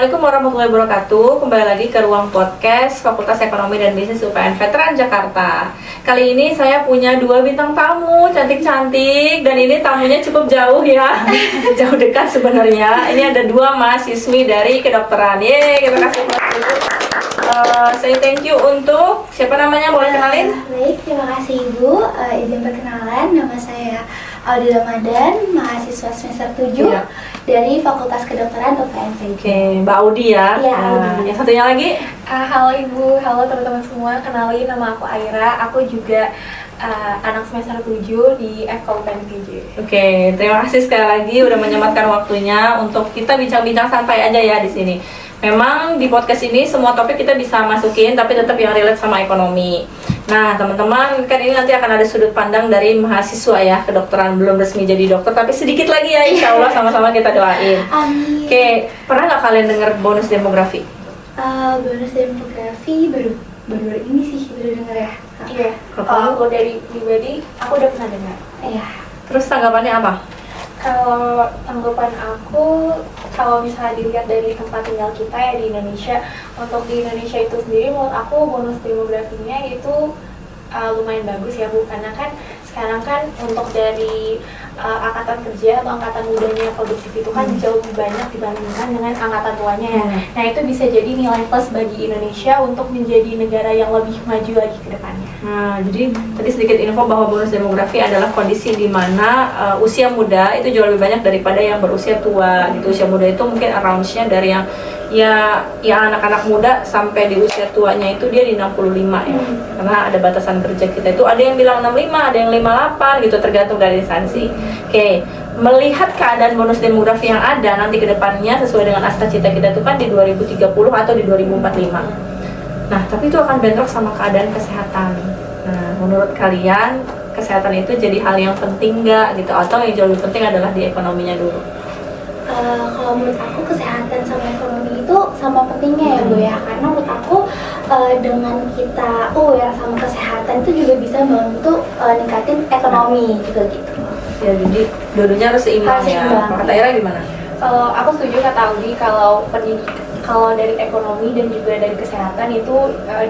Assalamualaikum warahmatullahi wabarakatuh. Kembali lagi ke Ruang Podcast Fakultas Ekonomi dan Bisnis UPN Veteran Jakarta. Kali ini saya punya 2 bintang tamu cantik-cantik. Dan ini tamunya cukup jauh ya. Jauh dekat sebenarnya. Ini ada 2 mahasiswi dari kedokteran. Yeay, kita kasih saya thank you untuk siapa namanya, boleh kenalin? Baik, terima kasih Ibu. Izin perkenalan, nama saya Audi Ramadan, mahasiswa semester 7 dari Fakultas Kedokteran UPN. Oke, Mbak Audi ya. Iya, Audi. Yang satunya lagi? Halo Ibu, halo teman-teman semua. Kenalin, nama aku Aira. Aku juga anak semester 7 di FKUPN PJ. Oke, terima kasih sekali lagi udah menyempatkan waktunya untuk kita bincang-bincang santai aja ya di sini. Memang di podcast ini semua topik kita bisa masukin, tapi tetap yang relate sama ekonomi. Nah, teman-teman, kan ini nanti akan ada sudut pandang dari mahasiswa ya, kedokteran belum resmi jadi dokter, tapi sedikit lagi ya, insya Allah sama-sama kita doain. Amin. Oke, pernah nggak kalian dengar bonus demografi? Bonus demografi baru ini sih baru dengar ya. Iya, kalau aku dari pribadi, aku udah pernah dengar. Iya. Terus tanggapannya apa? Kalau tanggapan aku, kalau misalnya dilihat dari tempat tinggal kita ya di Indonesia, untuk di Indonesia itu sendiri menurut aku bonus demografinya itu lumayan bagus ya Bu, karena kan sekarang kan untuk dari angkatan kerja atau angkatan mudanya produktif itu kan jauh lebih banyak dibandingkan dengan angkatan tuanya ya. Nah itu bisa jadi nilai plus bagi Indonesia untuk menjadi negara yang lebih maju lagi ke depannya. Nah, jadi tadi sedikit info bahwa bonus demografi adalah kondisi di mana usia muda itu jauh lebih banyak daripada yang berusia tua gitu. Usia muda itu mungkin around-nya dari yang anak-anak muda sampai di usia tuanya itu dia di 65 ya. Karena ada batasan kerja kita itu ada yang bilang 65, ada yang 58 gitu, tergantung dari instansi. Oke, melihat keadaan bonus demografi yang ada nanti ke depannya sesuai dengan asta cita kita itu kan di 2030 atau di 2045. Nah, tapi itu akan bentrok sama keadaan kesehatan. Nah, menurut kalian kesehatan itu jadi hal yang penting nggak gitu, atau yang jauh lebih penting adalah di ekonominya dulu? Kalau menurut aku kesehatan sama ekonomi itu sama pentingnya ya Bu ya, karena menurut aku dengan kita aware sama kesehatan itu juga bisa membantu ningkatin ekonomi juga gitu. Ya, jadi dua-duanya harus seimbang ya. Kata Ira gimana? Aku setuju kata Audi, kalau dari ekonomi dan juga dari kesehatan itu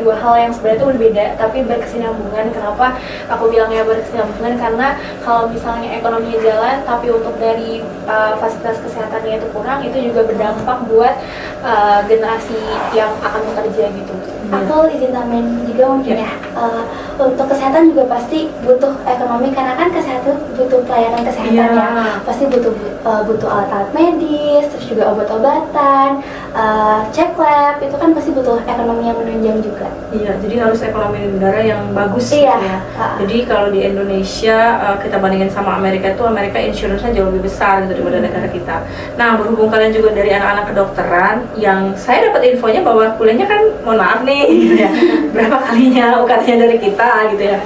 dua hal yang sebenarnya itu berbeda tapi berkesinambungan. Kenapa aku bilangnya berkesinambungan? Karena kalau misalnya ekonominya jalan tapi untuk dari fasilitas kesehatannya itu kurang, itu juga berdampak buat generasi yang akan bekerja gitu. Aku izin tambahin juga mungkin ya. Untuk kesehatan juga pasti butuh ekonomi, karena kan kesehatan butuh pelayanan kesehatan ya. Pasti butuh alat-alat medis, terus juga obat-obatan, cek lab, itu kan pasti butuh ekonomi yang menunjang juga. Iya, jadi harus ekonomi negara yang bagus iya. Ya. Jadi kalau di Indonesia kita bandingin sama Amerika itu, Amerika insurance-nya jauh lebih besar gitu daripada negara kita. Nah, berhubung kalian juga dari anak-anak kedokteran, yang saya dapat infonya bahwa kuliahnya kan, mohon maaf nih, gitu ya, berapa kalinya UKT-nya dari kita gitu ya.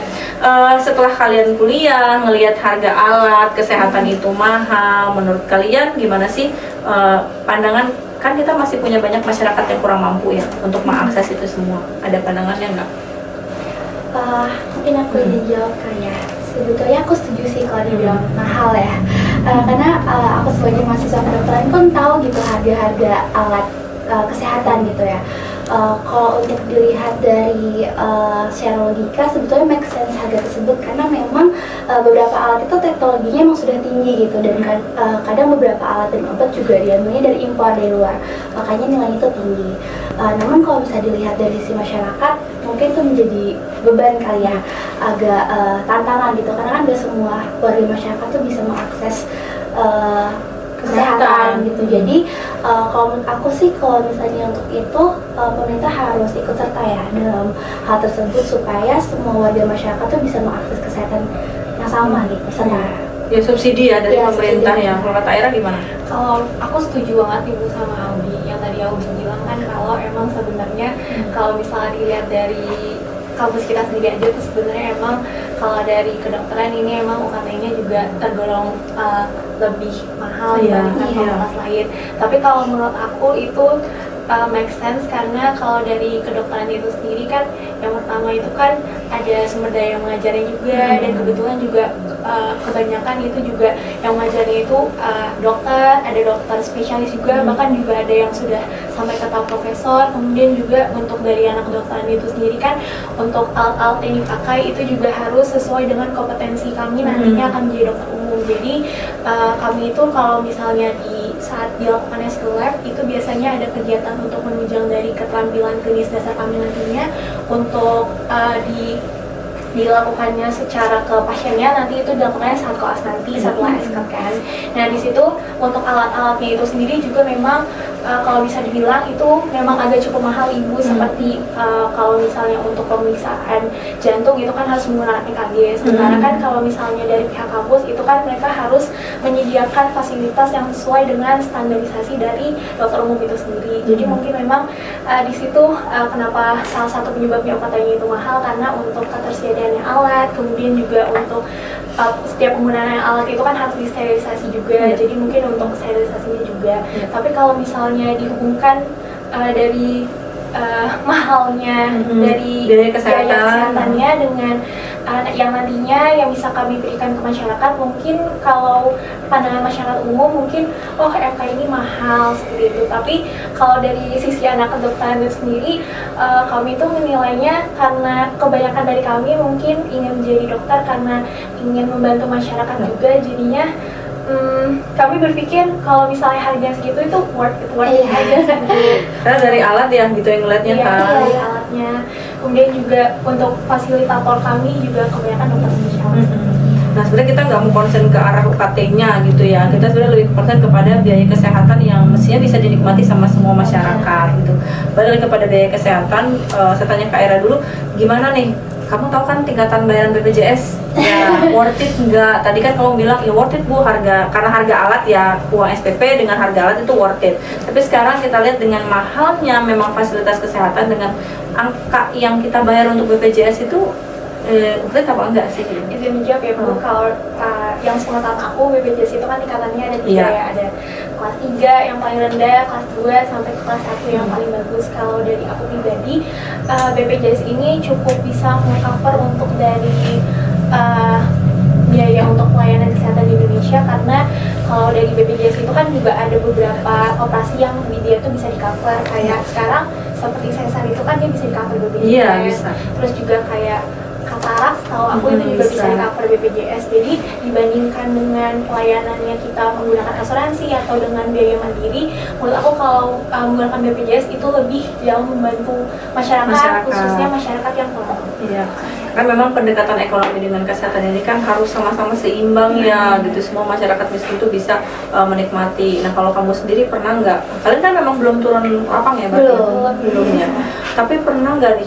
Setelah kalian kuliah, ngelihat harga alat kesehatan itu mahal, menurut kalian gimana sih pandangan? Kan kita masih punya banyak masyarakat yang kurang mampu ya untuk mengakses itu semua. Ada pandangannya nggak? Mungkin aku ingin jawab kali ya. Sebetulnya aku setuju sih kalau dibilang mahal ya. Karena aku sebagai mahasiswa kedokteran pun tahu gitu harga-harga alat kesehatan gitu ya. Kalau untuk dilihat dari secara logika sebetulnya make sense harga tersebut, karena memang beberapa alat itu teknologinya memang sudah tinggi gitu, dan kadang beberapa alat dan obat juga diambilnya dari impor dari luar, makanya nilainya itu tinggi. Namun kalau bisa dilihat dari sisi masyarakat, mungkin itu menjadi beban kali ya, agak tantangan gitu, karena kan gak semua warga masyarakat tuh bisa mengakses kesehatan gitu. Jadi kalau menurut aku sih, kalau misalnya untuk itu pemerintah harus ikut serta ya dalam hal tersebut, supaya semua warga masyarakat tuh bisa mengakses kesehatan yang sama gitu, setara. Ya, subsidi ya dari Ya, pemerintah subsidi. ya. Kalau kata Aira gimana? Kalau aku setuju banget Ibu sama Audi, yang tadi Audi bilang kan kalau emang sebenarnya kalau misalnya dilihat dari kampus kita sendiri aja tuh sebenarnya emang kalau dari kedokteran ini emang UKT-nya juga tergolong lebih mahal dibandingkan fakultas lain. Tapi kalau menurut aku itu make sense, karena kalau dari kedokteran itu sendiri kan yang pertama itu kan ada sumber daya mengajarnya juga, dan kebetulan juga kebanyakan itu juga yang ngajarnya itu dokter, ada dokter spesialis juga, bahkan juga ada yang sudah sampai ke tahap profesor. Kemudian juga untuk dari anak kedokteran itu sendiri kan, untuk alat-alat yang dipakai itu juga harus sesuai dengan kompetensi kami nantinya akan menjadi dokter umum. Jadi kami itu kalau misalnya di saat dilakukan skill lab itu biasanya ada kegiatan untuk menunjang dari keterampilan klinis dasar kami nantinya untuk dilakukannya secara ke pasiennya, nanti itu dilakukannya saat koas nanti setelah SK kan. Nah di situ untuk alat-alatnya itu sendiri juga memang kalau bisa dibilang itu memang agak cukup mahal ibu, seperti kalau misalnya untuk pemeriksaan jantung itu kan harus menggunakan EKG, sementara kan kalau misalnya dari pihak kampus itu kan mereka harus menyediakan fasilitas yang sesuai dengan standarisasi dari dokter umum itu sendiri. Jadi mungkin memang di situ kenapa salah satu penyebabnya katanya itu mahal, karena untuk ketersediaan alat, kemudian juga untuk setiap penggunaan alat itu kan harus disterilisasi juga, jadi mungkin untuk sterilisasinya juga. Tapi kalau misalnya dihubungkan dari mahalnya dari biaya kesehatannya dengan yang nantinya yang bisa kami berikan ke masyarakat, mungkin kalau pandangan masyarakat umum mungkin FK ini mahal seperti itu. Tapi kalau dari sisi anak kedokteran itu sendiri, kami itu menilainya karena kebanyakan dari kami mungkin ingin menjadi dokter karena ingin membantu masyarakat juga, jadinya kami berpikir kalau misalnya harganya segitu itu worth it aja gitu. Karena dari alat ya gitu yang ngeliatnya kan. Dari alatnya. Kemudian juga untuk fasilitator kami juga kebanyakan dokter spesialis. Nah sebenarnya kita nggak mau konsen ke arah UKT-nya gitu ya, kita sebenarnya lebih konsen kepada biaya kesehatan yang mestinya bisa dinikmati sama semua masyarakat gitu. Balik kepada biaya kesehatan, saya tanya Kak Era dulu, gimana nih? Kamu tahu kan tingkatan bayaran BPJS ya, worth it nggak? Tadi kan kamu bilang ya worth it Bu, karena harga alat ya, uang SPP dengan harga alat itu worth it. Tapi sekarang kita lihat dengan mahalnya memang fasilitas kesehatan, dengan angka yang kita bayar untuk BPJS itu worth it apa enggak sih? Izin menjawab ya Bu, kalau yang sepengetahuan aku BPJS itu kan tingkatannya ada tiga ya, ada kelas 3 yang paling rendah, kelas 2 sampai ke kelas 1 yang paling bagus. Kalau dari aku pribadi, BPJS ini cukup bisa meng-cover untuk dari biaya untuk pelayanan kesehatan di Indonesia, karena kalau dari BPJS itu kan juga ada beberapa operasi yang dia tuh bisa di-cover, kayak sekarang seperti sesar itu kan dia bisa di-cover BPJS. Iya, bisa. Terus juga kayak katarak, setahu aku itu juga bisa di-cover BPJS. Jadi dibandingkan dengan pelayanannya kita menggunakan asuransi atau dengan biaya mandiri, menurut aku kalau menggunakan BPJS itu lebih jauh membantu masyarakat, khususnya masyarakat yang kurang. Iya, kan memang pendekatan ekonomi dengan kesehatan ini kan harus sama-sama seimbang ya gitu, semua masyarakat miskin itu bisa menikmati. Nah kalau kamu sendiri pernah nggak, kalian kan memang belum turun lapang ya berarti? Belum ya. Tapi pernah nggak nih,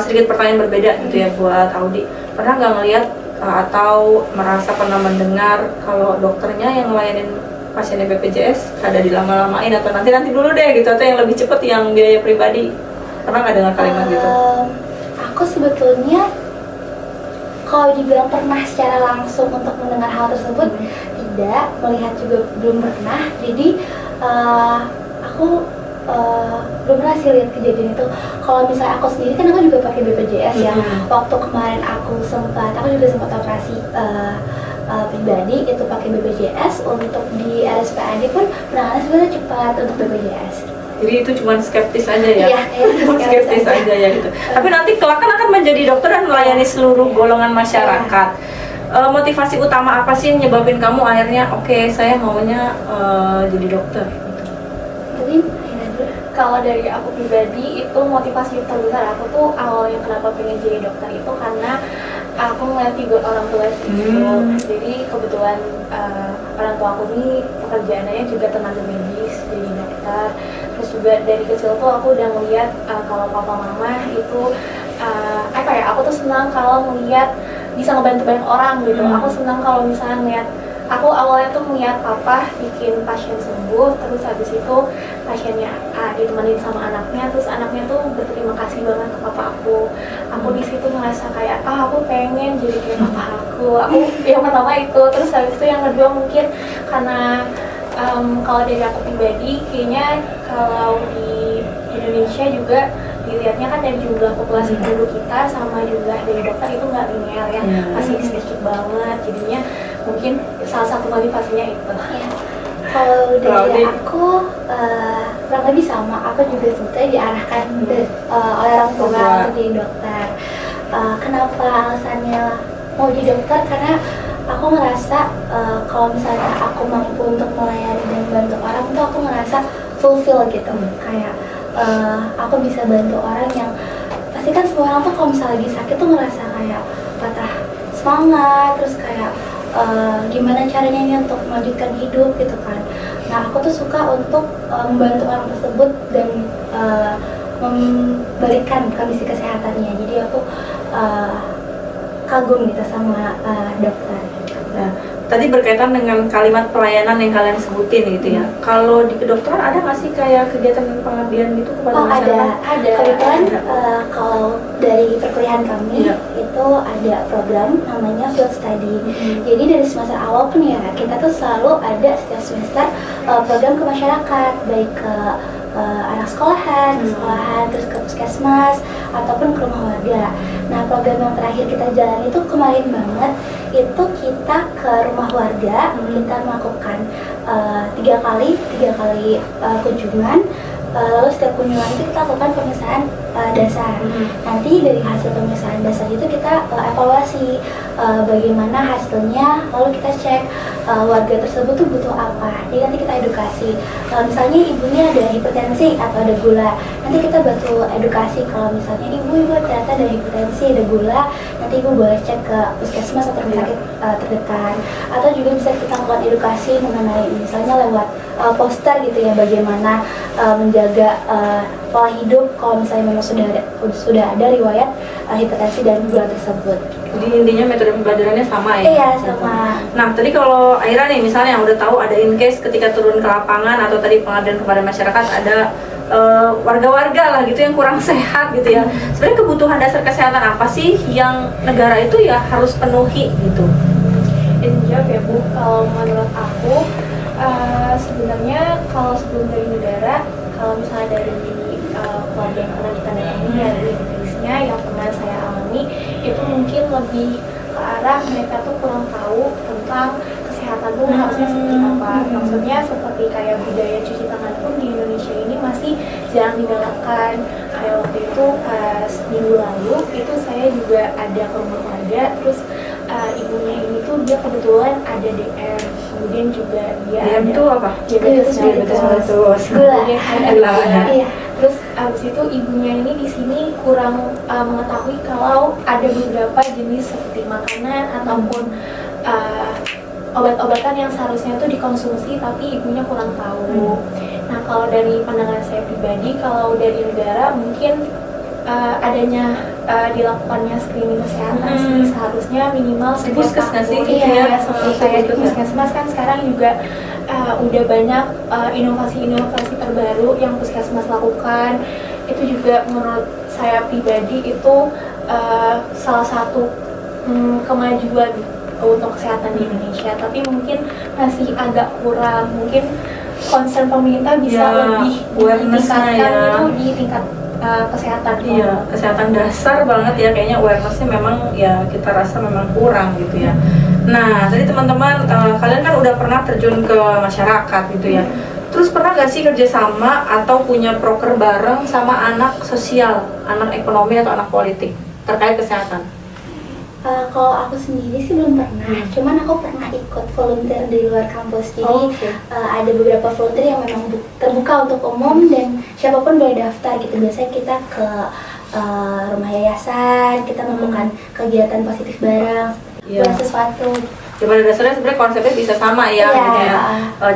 sedikit pertanyaan berbeda gitu ya buat Audi, pernah nggak ngelihat atau merasa pernah mendengar kalau dokternya yang ngelayanin pasiennya BPJS ada dilama-lamain atau nanti dulu deh gitu, atau yang lebih cepet yang biaya pribadi, pernah nggak dengar kalimat gitu? Aku sebetulnya kalau dibilang pernah secara langsung untuk mendengar hal tersebut, tidak, melihat juga belum pernah. Jadi aku belum pernah sih lihat kejadian itu. Kalau misalnya aku sendiri kan aku juga pakai BPJS ya. Waktu kemarin aku juga sempat operasi pribadi itu pakai BPJS. Untuk di RSPAD pun penanganan sebenarnya cepat untuk BPJS. Jadi itu cuma skeptis aja ya? Iya, skeptis aja ya gitu. Tapi nanti kelak kan akan menjadi dokter dan melayani seluruh golongan masyarakat. Motivasi utama apa sih yang nyebabin kamu akhirnya oke, saya maunya jadi dokter? Kalau dari aku pribadi itu motivasi terbesar aku tuh awalnya kenapa pengen jadi dokter itu karena aku ngeliat juga orang tua sih gitu. Jadi kebetulan orang tua aku ini pekerjaannya juga tenaga medis, jadi dokter. Terus juga dari kecil tuh aku udah ngeliat kalau papa mama itu aku tuh senang kalau ngeliat bisa ngebantu banyak orang gitu. Aku senang kalau misalnya ngeliat, aku awalnya tuh ngeliat papa bikin pasien sembuh, terus habis itu pasiennya ditemenin sama anaknya, terus anaknya tuh berterima kasih banget ke papa aku. Aku di situ ngerasa kayak aku pengen jadi kayak papa aku. Yang pertama itu, terus habis itu yang kedua mungkin karena kalau dari aku pribadi kayaknya kalau di Indonesia juga di dilihatnya kan dari jumlah populasi penduduk kita sama jumlah dari dokter itu nggak linear ya, masih sedikit banget, jadinya mungkin salah satu motivasinya itu. Ya. Kalau dari aku kurang lebih sama, aku juga sebetulnya diarahkan oleh orang tua untuk jadi dokter. Kenapa alasannya mau jadi dokter? Karena aku ngerasa kalau misalnya aku mampu untuk melayani dan bantu orang tuh aku ngerasa fulfill gitu, kayak aku bisa bantu orang yang pasti kan semua orang tuh kalau misalnya lagi sakit tuh ngerasa kayak patah semangat, terus kayak gimana caranya ini untuk melanjutkan hidup gitu kan. Nah aku tuh suka untuk membantu orang tersebut dan memberikan kondisi kesehatannya, jadi aku kagum gitu sama dokter. Nah, tadi berkaitan dengan kalimat pelayanan yang kalian sebutin gitu ya. Kalau di kedokteran ada nggak sih kayak kegiatan pengabdian gitu kepada masyarakat? Ada. Kebetulan kalau dari perkuliahan kami itu ada program namanya field study. Jadi dari semester awal pun ya kita tuh selalu ada setiap semester program ke masyarakat, baik ke anak sekolahan, terus ke puskesmas ataupun ke rumah warga. Nah program yang terakhir kita jalan itu kemarin banget, itu kita ke rumah warga, kita melakukan 3 kali kunjungan. Lalu setiap kunjungan itu kita lakukan pemeriksaan dasar. Nanti dari hasil pemeriksaan dasar itu kita evaluasi bagaimana hasilnya, lalu kita cek warga tersebut tuh butuh apa. Jadi nanti kita edukasi. Misalnya ibunya ada hipertensi atau ada gula, nanti kita bantu edukasi. Kalau misalnya ibu ternyata ada hipertensi, ada gula, nanti ibu boleh cek ke puskesmas atau rumah sakit terdekat. Atau juga bisa kita lakukan edukasi mengenai misalnya lewat poster gitu ya, bagaimana menjaga pola hidup kalau misalnya memang sudah ada riwayat hipertensi dan gula tersebut. Jadi intinya metode pembelajarannya sama ya? Iya, sama. Nah, tadi kalau Aira nih misalnya udah tahu ada in case ketika turun ke lapangan atau tadi pengabdian kepada masyarakat ada warga-warga lah gitu yang kurang sehat gitu ya. Sebenarnya kebutuhan dasar kesehatan apa sih yang negara itu ya harus penuhi gitu? Jawab ya Bu, kalau menurut aku sebenarnya kalau sebelum dari negara, kalau misalnya dari keluarga yang pernah kita datangi dari Indonesia yang pernah saya alami, itu mungkin lebih ke arah mereka tuh kurang tahu tentang kesehatan tuh harusnya seperti apa. Maksudnya seperti kayak budaya cuci tangan pun di Indonesia ini masih jarang digalakkan. Kayak waktu itu pas minggu lalu itu saya juga ada ke rumah warga, terus ibunya ini tuh dia kebetulan ada DM, kemudian juga dia DM ada itu apa? Diabetes mellitus. Gula. Iya. Terus abis itu ibunya ini di sini kurang mengetahui kalau ada beberapa jenis seperti makanan ataupun obat-obatan yang seharusnya itu dikonsumsi tapi ibunya kurang tahu. Nah kalau dari pandangan saya pribadi, kalau dari negara mungkin adanya dilakukannya screening kesehatan sih, seharusnya minimal setiap Puskesmas tahun. sih, Iya, seperti kayak di puskesmas kan sekarang juga udah banyak inovasi-inovasi terbaru yang puskesmas lakukan. Itu juga menurut saya pribadi itu salah satu kemajuan untuk kesehatan di Indonesia. Tapi mungkin masih agak kurang, mungkin concern pemerintah bisa lebih ditingkatkan itu di tingkat kesehatan. Iya, kesehatan dasar banget ya, kayaknya awarenessnya memang ya kita rasa memang kurang gitu ya. Nah, tadi teman-teman kalian kan udah pernah terjun ke masyarakat gitu ya. Terus pernah gak sih kerjasama atau punya proker bareng sama anak sosial, anak ekonomi atau anak politik terkait kesehatan? Kalau aku sendiri sih belum pernah, cuman aku pernah ikut volunteer di luar kampus. Jadi ada beberapa volunteer yang memang terbuka untuk umum dan siapapun boleh daftar gitu. Biasanya kita ke rumah yayasan, kita melakukan kegiatan positif bareng, buat sesuatu. Ya pada dasarnya sebenarnya konsepnya bisa sama ya, gitu ya.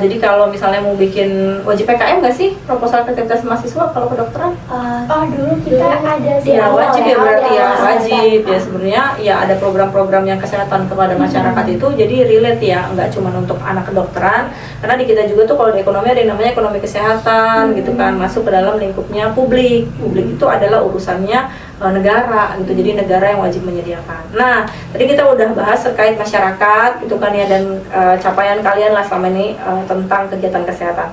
Jadi kalau misalnya mau bikin wajib PKM nggak sih proposal kreativitas mahasiswa kalau kedokteran? Dulu kita ada sih. Ya wajib ya berarti ya, wajib ya sebenarnya ya ada program-program yang kesehatan kepada masyarakat itu jadi relate ya, nggak cuma untuk anak kedokteran, karena di kita juga tuh kalau di ekonomi ada yang namanya ekonomi kesehatan gitu kan, masuk ke dalam lingkupnya publik. Publik itu adalah urusannya negara gitu, jadi negara yang wajib menyediakan. Nah tadi kita udah bahas terkait masyarakat gitu kan ya, dan capaian kalian lah selama ini tentang kegiatan kesehatan.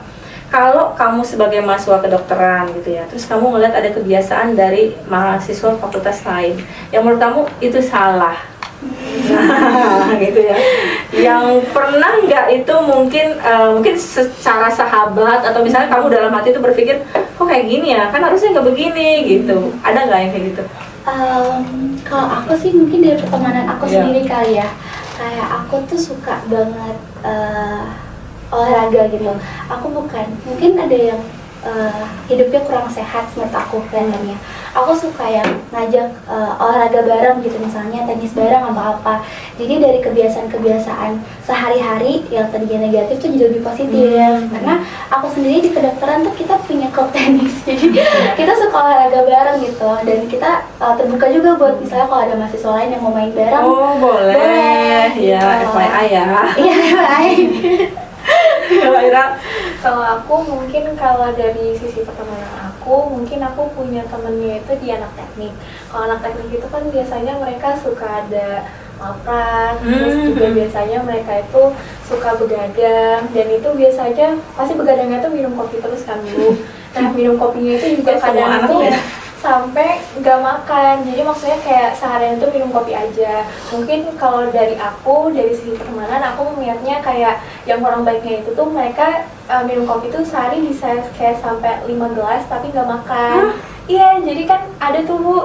kalau kamu sebagai mahasiswa kedokteran gitu ya, terus kamu ngeliat ada kebiasaan dari mahasiswa fakultas lain yang menurut kamu itu salah, nah gitu ya, yang pernah nggak itu mungkin mungkin secara sahabat atau misalnya kamu dalam hati itu berpikir kok kayak gini ya, kan harusnya nggak begini gitu, ada nggak yang kayak gitu? Kalau aku sih mungkin dari pertemanan aku Iya. sendiri kali ya, kayak aku tuh suka banget olahraga gitu. Aku mungkin ada yang hidupnya kurang sehat menurut aku kelihatannya. Aku suka yang ngajak olahraga bareng gitu, misalnya tenis bareng atau apa. Jadi dari kebiasaan-kebiasaan sehari-hari yang tadinya negatif tuh jadi lebih positif. Karena aku sendiri di kedokteran tuh kita punya klub tenis, jadi kita suka olahraga bareng gitu. Dan kita terbuka juga buat misalnya kalau ada mahasiswa lain yang mau main bareng. Oh boleh, Boleh, ya gitu. FYI ya. Iya, baik. Kalau Ira, Kalau aku mungkin kalau dari sisi pertemanan aku, mungkin aku punya temennya itu di anak teknik. Kalau anak teknik itu kan biasanya mereka suka ada malprak, terus juga biasanya mereka itu suka begadang, dan itu biasanya pasti begadangnya tuh minum kopi terus kan dulu. Nah minum kopinya itu juga Kayak semua kadang anak tuh ya. sampai nggak makan, jadi maksudnya kayak seharian itu minum kopi aja. Mungkin kalau dari aku, dari sisi pertemanan, aku melihatnya kayak yang kurang baiknya itu tuh mereka minum kopi tuh sehari bisa kayak sampai 5 gelas tapi nggak makan. Iya, jadi kan ada tuh Bu,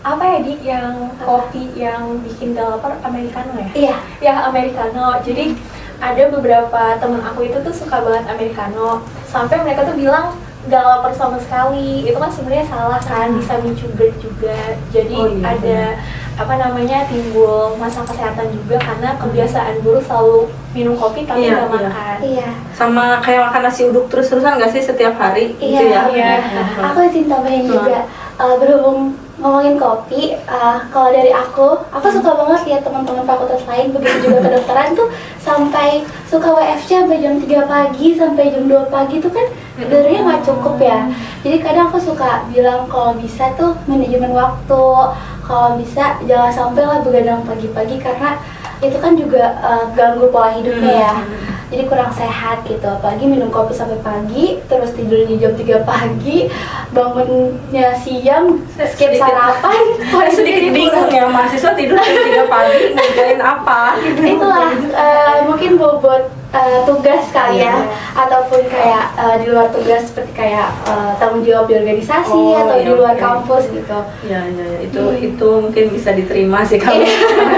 apa ya Di, yang kopi yang bikin developer Americano ya? Iya. Ya Americano. Jadi ada beberapa temen aku itu tuh suka banget Americano, sampai mereka tuh bilang gak lapar sama sekali. Itu kan sebenarnya salah kan, bisa micu GERD juga. Jadi Oh, iya, ada apa namanya, timbul masalah kesehatan juga karena kebiasaan buruk selalu minum kopi tapi Iya, nggak iya. makan. Iya. sama kayak makan nasi uduk terus-terusan nggak sih setiap hari gitu ya? Iya. Aku izin tambahin juga, berhubung ngomongin kopi, kalau dari aku suka banget lihat teman-teman fakultas lain, begitu juga kedokteran tuh sampai suka WFC sampai jam 3 pagi sampai jam 2 pagi tuh kan sebenarnya nggak cukup ya. Jadi kadang aku suka bilang kalau bisa tuh manajemen waktu, kalau bisa jangan sampai lah begadang pagi-pagi karena itu kan juga ganggu pola hidupnya ya. Jadi kurang sehat gitu, apalagi minum kopi sampai pagi, terus tidurnya jam 3 pagi, bangunnya siang, skip Sedikit- sarapan, pola Sedikit hidupnya bingung kurang. ya, mahasiswa tidur jam 3 pagi ngerjain apa gitu. Itulah mungkin bobot tugas kali ya, ataupun kayak di luar tugas seperti kayak tanggung jawab di organisasi Oh, atau iya, di luar oke. kampus gitu. Ya, itu mungkin bisa diterima sih kalau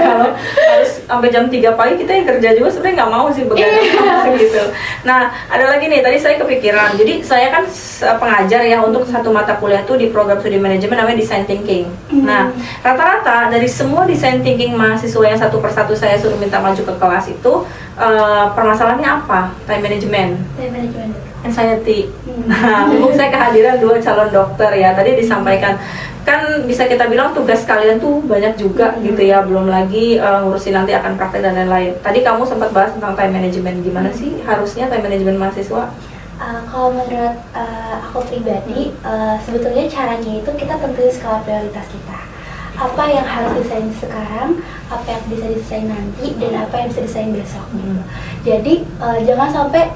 kalau harus sampai jam 3 pagi kita yang kerja juga sebenarnya nggak mau sih begadang gitu. Nah, ada lagi nih, tadi saya kepikiran. Jadi saya kan pengajar ya untuk satu mata kuliah tuh di program studi manajemen namanya design thinking. Nah, rata-rata dari semua design thinking mahasiswa yang satu persatu saya suruh minta maju ke kelas itu permasalahannya apa? Time management, Time management. anxiety. Nah, mumpung saya kehadiran 2 calon dokter ya, tadi disampaikan kan bisa kita bilang tugas kalian tuh banyak juga gitu ya, belum lagi ngurusin nanti akan praktek dan lain-lain. Tadi kamu sempat bahas tentang time management, gimana sih harusnya time management mahasiswa? Kalau menurut aku pribadi, sebetulnya caranya itu kita tentuin skala prioritas kita. Apa yang harus diselesaikan sekarang, apa yang bisa diselesaikan nanti, dan apa yang bisa diselesaikan besok gitu. Jadi jangan sampai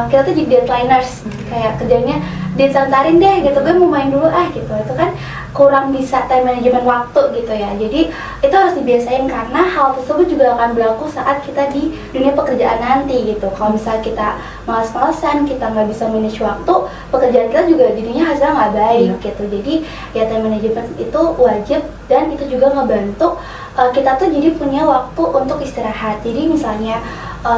kita tuh jadi deadliners, kayak kerjanya disantarin deh gitu, gue mau main dulu gitu. Itu kan kurang bisa time management waktu gitu ya. Jadi itu harus dibiasain karena hal tersebut juga akan berlaku saat kita di dunia pekerjaan nanti gitu. Kalau misalnya kita malas-malasan, kita nggak bisa manage waktu, pekerjaan kita juga jadinya hasilnya nggak baik gitu. Jadi ya time management itu wajib, dan itu juga ngebantu kita tuh jadi punya waktu untuk istirahat. Jadi misalnya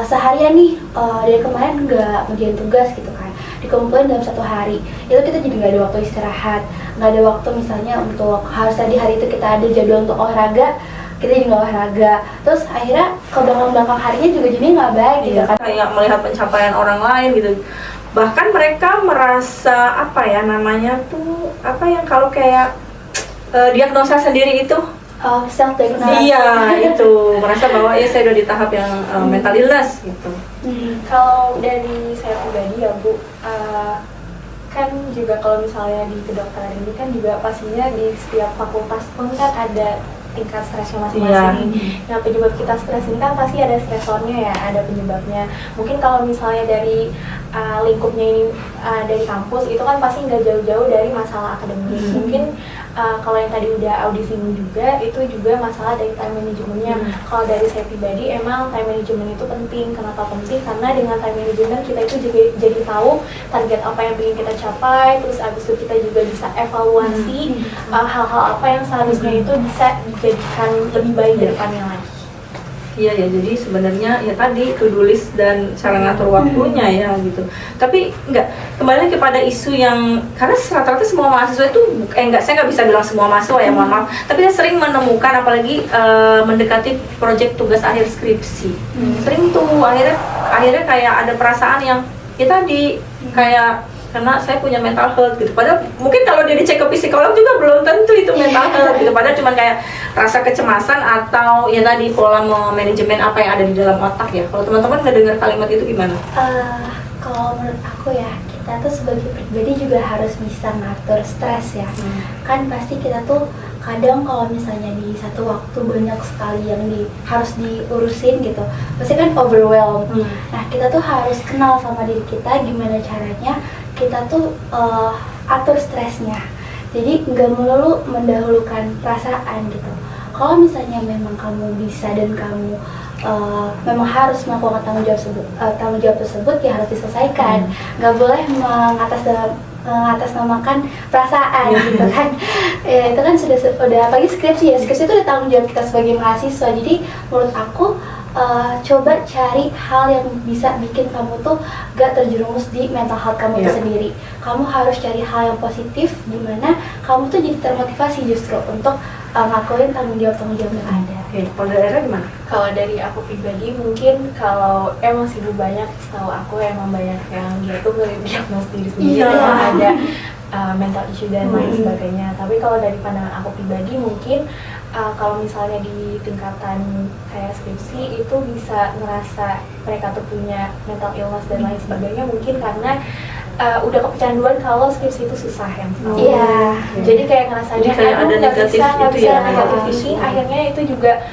seharian nih dari kemarin nggak ngerjain tugas gitu kan, dikumpulin dalam 1 hari, itu kita jadi nggak ada waktu istirahat, nggak ada waktu misalnya untuk harus tadi hari itu kita ada jadwal untuk olahraga, kita jadi nggak olahraga, terus akhirnya ke belakang harinya juga jadi nggak baik gitu kan. Kayak melihat pencapaian orang lain gitu. Bahkan mereka merasa apa ya namanya tuh, apa yang kalau kayak diagnosa sendiri itu. Self diagnosis. Iya, itu merasa bahwa ya saya udah di tahap yang mental illness gitu. Kalau dari saya pribadi ya Bu, kan juga kalau misalnya di kedokteran ini kan juga pastinya di setiap fakultas pun kan ada tingkat stresnya masing-masing. Nah, penyebab kita stres ini kan pasti ada stresornya ya, ada penyebabnya. Mungkin kalau misalnya dari lingkupnya ini dari kampus, itu kan pasti nggak jauh-jauh dari masalah akademis. Mungkin kalau yang tadi udah audisi juga, itu juga masalah dari time managementnya. Kalau dari saya pribadi, emang time management itu penting. Kenapa penting? Karena dengan time management kita itu juga jadi tahu target apa yang ingin kita capai, terus abis itu kita juga bisa evaluasi hal-hal apa yang seharusnya itu bisa dijadikan lebih baik dari depannya lagi. Iya ya, jadi sebenarnya ya tadi to-do list dan cara ngatur waktunya ya gitu. Tapi kembali kepada isu yang, karena rata-rata semua mahasiswa itu, saya nggak bisa bilang semua mahasiswa ya, mohon maaf. Tapi saya sering menemukan, apalagi mendekati proyek tugas akhir skripsi, sering tuh akhirnya kayak ada perasaan yang ya tadi kayak, karena saya punya mental health gitu. Padahal mungkin kalau dia dicek ke psikolog juga belum tentu itu mental health gitu. Padahal cuma kayak rasa kecemasan atau ya tadi pola manajemen apa yang ada di dalam otak ya. Kalau teman-teman ngedengar kalimat itu gimana? Kalau menurut aku ya, kita tuh sebagai pribadi juga harus bisa ngatur stres ya. Kan pasti kita tuh kadang kalau misalnya di satu waktu banyak sekali yang harus diurusin gitu, pasti kan overwhelmed. Nah, kita tuh harus kenal sama diri kita gimana caranya kita tuh atur stresnya. Jadi nggak melulu mendahulukan perasaan gitu. Kalau misalnya memang kamu bisa dan kamu memang harus melakukan tanggung jawab tersebut, ya harus diselesaikan. Nggak boleh mengatasnamakan perasaan gitu kan. Itu kan sudah apalagi skripsi ya, skripsi itu udah tanggung jawab kita sebagai mahasiswa. Jadi menurut aku coba cari hal yang bisa bikin kamu tuh gak terjerumus di mental health kamu itu sendiri. Kamu harus cari hal yang positif, dimana kamu tuh jadi termotivasi justru untuk ngelakuin tanggung jawab yang ada. Kalau dari Era gimana? Kalau dari aku pribadi, mungkin kalau emang sibuk banyak, setahu aku emang banyak yang dia tuh ngediagnos diri sendiri ada mental issue dan lain sebagainya. Tapi kalau dari pandangan aku pribadi, mungkin kalau misalnya di tingkatan kayak skripsi itu bisa ngerasa mereka tuh punya mental illness dan lain sebagainya, mungkin karena udah kecanduan kalau skripsi itu susah ya. Jadi kayak ngerasanya nggak bisa negatif thinking, akhirnya itu juga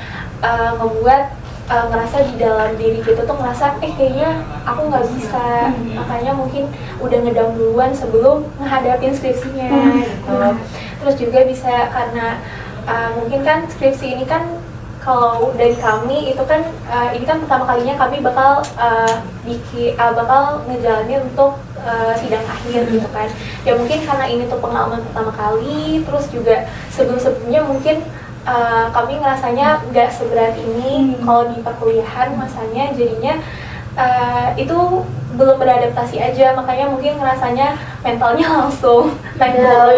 ngebuat ngerasa di dalam diri kita tuh ngerasa kayaknya aku nggak bisa, makanya mungkin udah ngedown duluan sebelum menghadapin skripsinya gitu. Terus juga bisa karena mungkin kan skripsi ini kan kalau dari kami itu kan ini kan pertama kalinya kami bakal bakal ngejalanin untuk sidang akhir gitu kan. Ya mungkin karena ini tuh pengalaman pertama kali, terus juga sebelum-sebelumnya mungkin kami ngerasanya nggak seberat ini kalau di perkuliahan masanya, jadinya itu belum beradaptasi aja, makanya mungkin ngerasanya mentalnya langsung mental.